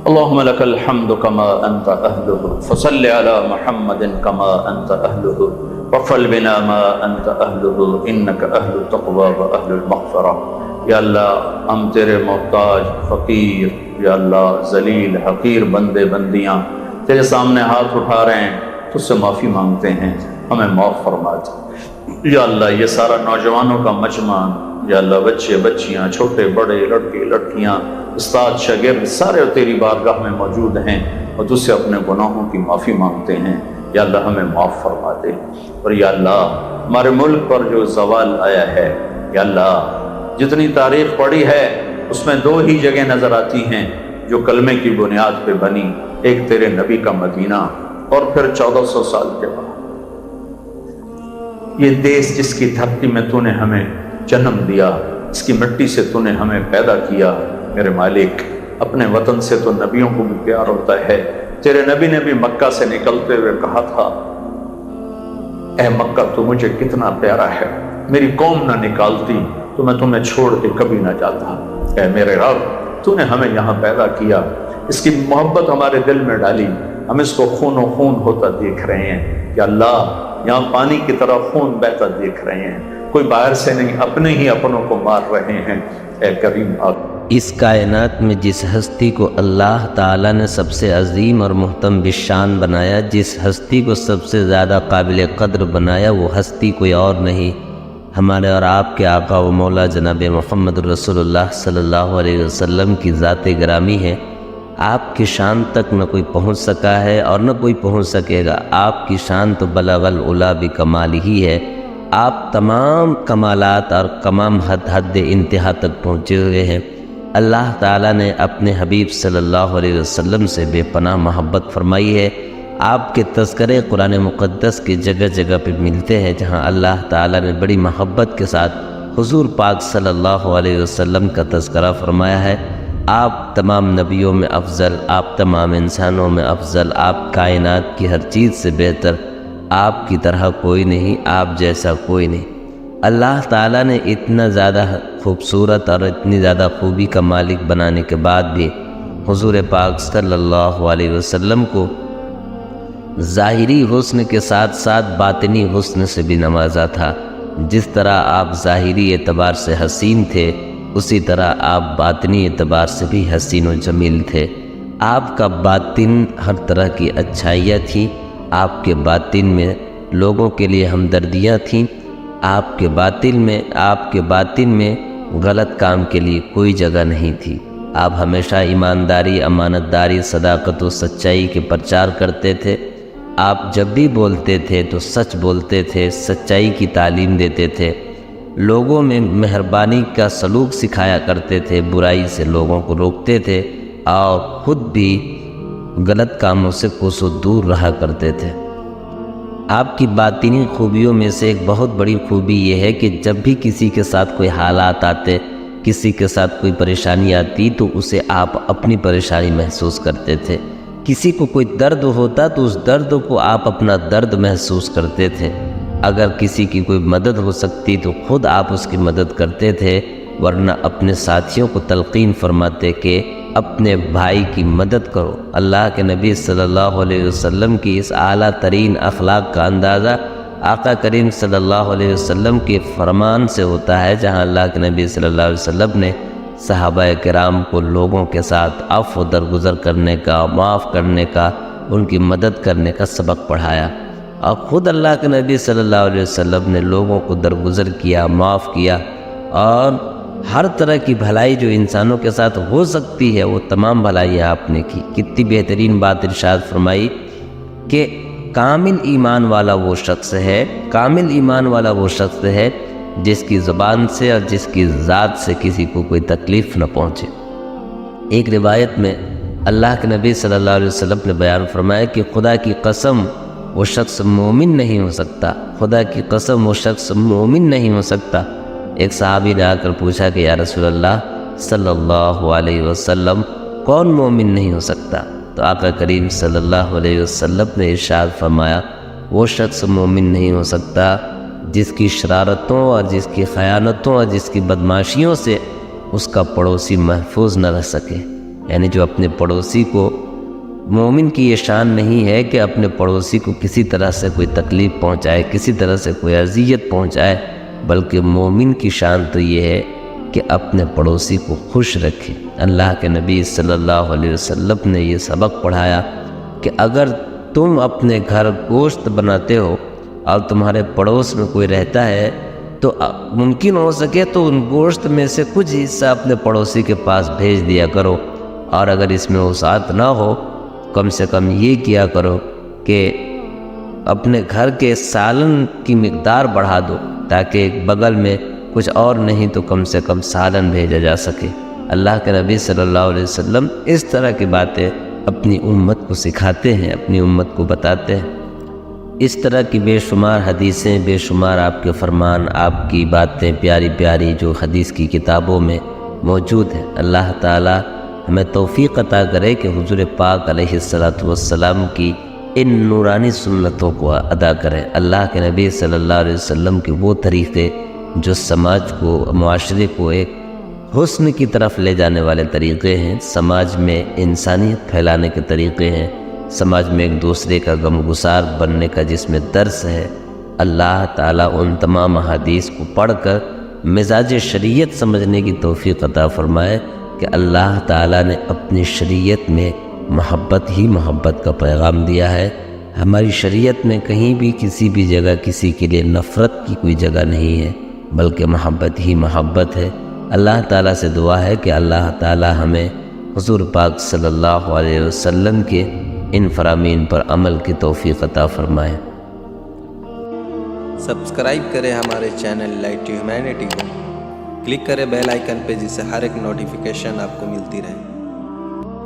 اللهم لك الحمد كما أنت أهله فصل على محمد كما أنت أهله وفل بنا ما أنت أهله إنك أهل التقوى وأهل المغفرة۔ یا اللہ ہم تیرے محتاج فقیر، یا اللہ ذلیل حقیر بندے بندیاں تیرے سامنے ہاتھ اٹھا رہے ہیں، تجھ سے معافی مانگتے ہیں، ہمیں معاف فرما دے۔ یا اللہ یہ سارا نوجوانوں کا مجمع، یا اللہ بچے بچیاں چھوٹے بڑے لڑکے لڑکیاں استاد شاگرد سارے تیری بارگاہ میں موجود ہیں اور تجھ سے اپنے گناہوں کی معافی مانگتے ہیں۔ یا اللہ ہمیں معاف فرما دے۔ اور یا اللہ ہمارے ملک پر جو زوال آیا ہے، یا اللہ جتنی تاریخ پڑھی ہے اس میں دو ہی جگہ نظر آتی ہیں جو کلمے کی بنیاد پہ بنی، ایک تیرے نبی کا مدینہ اور پھر 1400 سال کے بعد یہ دیس جس کی دھرتی میں تو نے ہمیں جنم دیا، اس کی مٹی سے تو نے ہمیں پیدا کیا۔ میرے مالک اپنے وطن سے تو نبیوں کو بھی پیار ہوتا ہے۔ تیرے نبی نے بھی مکہ سے نکلتے ہوئے کہا تھا، اے مکہ تو مجھے کتنا پیارا ہے، میری قوم نہ نکالتی تو میں تمہیں چھوڑ کے کبھی نہ جاتا۔ اے میرے رب تو نے ہمیں یہاں پیدا کیا، اس کی محبت ہمارے دل میں ڈالی، ہم اس کو خون و خون ہوتا دیکھ رہے ہیں۔ یا اللہ یہاں پانی کی طرح خون بہتا دیکھ رہے ہیں، کوئی باہر سے نہیں، اپنے ہی اپنوں کو مار رہے ہیں۔ اے کریم آپ اس کائنات میں جس ہستی کو اللہ تعالیٰ نے سب سے عظیم اور محترم بشان بنایا، جس ہستی کو سب سے زیادہ قابل قدر بنایا، وہ ہستی کوئی اور نہیں، ہمارے اور آپ کے آقا و مولا جناب محمد رسول اللہ صلی اللہ علیہ وسلم کی ذات گرامی ہے۔ آپ کی شان تک نہ کوئی پہنچ سکا ہے اور نہ کوئی پہنچ سکے گا۔ آپ کی شان تو بلغ العلا بکمال ہی ہے۔ آپ تمام کمالات اور تمام حد انتہا تک پہنچے ہوئے ہیں۔ اللہ تعالیٰ نے اپنے حبیب صلی اللہ علیہ وسلم سے بے پناہ محبت فرمائی ہے۔ آپ کے تذکرے قرآن مقدس کی جگہ جگہ پہ ملتے ہیں، جہاں اللہ تعالیٰ نے بڑی محبت کے ساتھ حضور پاک صلی اللہ علیہ وسلم کا تذکرہ فرمایا ہے۔ آپ تمام نبیوں میں افضل، آپ تمام انسانوں میں افضل، آپ کائنات کی ہر چیز سے بہتر، آپ کی طرح کوئی نہیں، آپ جیسا کوئی نہیں۔ اللہ تعالیٰ نے اتنا زیادہ خوبصورت اور اتنی زیادہ خوبی کا مالک بنانے کے بعد بھی حضور پاک صلی اللہ علیہ وسلم کو ظاہری حسن کے ساتھ ساتھ باطنی حسن سے بھی نوازا تھا۔ جس طرح آپ ظاہری اعتبار سے حسین تھے، اسی طرح آپ باطنی اعتبار سے بھی حسین و جمیل تھے۔ آپ کا باطن ہر طرح کی اچھائیاں تھیں، آپ کے باطن میں لوگوں کے لیے ہمدردیاں تھیں، آپ کے باطن میں غلط کام کے لیے کوئی جگہ نہیں تھی۔ آپ ہمیشہ ایمانداری، امانت داری، صداقت و سچائی کے پرچار کرتے تھے۔ آپ جب بھی بولتے تھے تو سچ بولتے تھے، سچائی کی تعلیم دیتے تھے، لوگوں میں مہربانی کا سلوک سکھایا کرتے تھے، برائی سے لوگوں کو روکتے تھے اور خود بھی غلط کاموں سے کوسوں دور رہا کرتے تھے۔ آپ کی باطنی خوبیوں میں سے ایک بہت بڑی خوبی یہ ہے کہ جب بھی کسی کے ساتھ کوئی حالات آتے، کسی کے ساتھ کوئی پریشانی آتی تو اسے آپ اپنی پریشانی محسوس کرتے تھے۔ کسی کو کوئی درد ہوتا تو اس درد کو آپ اپنا درد محسوس کرتے تھے۔ اگر کسی کی کوئی مدد ہو سکتی تو خود آپ اس کی مدد کرتے تھے، ورنہ اپنے ساتھیوں کو تلقین فرماتے کہ اپنے بھائی کی مدد کرو۔ اللہ کے نبی صلی اللہ علیہ وسلم کی اس اعلیٰ ترین اخلاق کا اندازہ آقا کریم صلی اللہ علیہ وسلم کے فرمان سے ہوتا ہے، جہاں اللہ کے نبی صلی اللہ علیہ وسلم نے صحابہ کرام کو لوگوں کے ساتھ عفو درگزر کرنے کا، معاف کرنے کا، ان کی مدد کرنے کا سبق پڑھایا، اور خود اللہ کے نبی صلی اللہ علیہ وسلم نے لوگوں کو درگزر کیا، معاف کیا، اور ہر طرح کی بھلائی جو انسانوں کے ساتھ ہو سکتی ہے وہ تمام بھلائیاں آپ نے کی۔ کتنی بہترین بات ارشاد فرمائی کہ کامل ایمان والا وہ شخص ہے جس کی زبان سے اور جس کی ذات سے کسی کو کوئی تکلیف نہ پہنچے۔ ایک روایت میں اللہ کے نبی صلی اللہ علیہ وسلم نے بیان فرمایا کہ خدا کی قسم وہ شخص مومن نہیں ہو سکتا، خدا کی قسم وہ شخص مومن نہیں ہو سکتا۔ ایک صحابی نے آ کر پوچھا کہ یا رسول اللہ صلی اللہ علیہ وسلم کون مومن نہیں ہو سکتا؟ تو تو آقا کریم صلی اللہ علیہ وسلم نے ارشاد فرمایا وہ شخص مومن نہیں ہو سکتا جس کی شرارتوں اور جس کی خیانتوں اور جس کی بدماشیوں سے اس کا پڑوسی محفوظ نہ رہ سکے. یعنی جو اپنے پڑوسی کو، مومن کی یہ شان نہیں ہے کہ اپنے پڑوسی کو کسی طرح سے کوئی تکلیف پہنچائے، کسی طرح سے کوئی اذیت پہنچائے، بلکہ مومن کی شان تو یہ ہے کہ اپنے پڑوسی کو خوش رکھے. اللہ کے نبی صلی اللہ علیہ وسلم نے یہ سبق پڑھایا کہ اگر تم اپنے گھر گوشت بناتے ہو اور تمہارے پڑوس میں کوئی رہتا ہے تو ممکن ہو سکے تو ان گوشت میں سے کچھ حصہ اپنے پڑوسی کے پاس بھیج دیا کرو، اور اگر اس میں وسعت نہ ہو کم سے کم یہ کیا کرو کہ اپنے گھر کے سالن کی مقدار بڑھا دو، تاکہ ایک بغل میں کچھ اور نہیں تو کم سے کم سالن بھیجا جا سکے. اللہ کے نبی صلی اللہ علیہ وسلم اس طرح کی باتیں اپنی امت کو سکھاتے ہیں، اپنی امت کو بتاتے ہیں. اس طرح کی بے شمار حدیثیں، بے شمار آپ کے فرمان، آپ کی باتیں پیاری پیاری جو حدیث کی کتابوں میں موجود ہیں. اللہ تعالی ہمیں توفیق عطا کرے کہ حضور پاک علیہ السلام کی ان نورانی سنتوں کو ادا کریں. اللہ کے نبی صلی اللہ علیہ وسلم کے وہ طریقے جو سماج کو، معاشرے کو ایک حسن کی طرف لے جانے والے طریقے ہیں، سماج میں انسانیت پھیلانے کے طریقے ہیں، سماج میں ایک دوسرے کا غمگسار بننے کا جس میں درس ہے. اللہ تعالیٰ ان تمام احادیث کو پڑھ کر مزاج شریعت سمجھنے کی توفیق عطا فرمائے کہ اللہ تعالیٰ نے اپنی شریعت میں محبت ہی محبت کا پیغام دیا ہے. ہماری شریعت میں کہیں بھی کسی بھی جگہ کسی کے لیے نفرت کی کوئی جگہ نہیں ہے، بلکہ محبت ہی محبت ہے. اللہ تعالیٰ سے دعا ہے کہ اللہ تعالیٰ ہمیں حضور پاک صلی اللہ علیہ وسلم کے ان فرامین پر عمل کی توفیق عطا فرمائے. سبسکرائب کریں ہمارے چینل لائٹ ٹو ہیومینٹی کو، کلک کریں بیل آئیکن پہ جس سے ہر ایک نوٹیفیکیشن آپ کو ملتی رہے.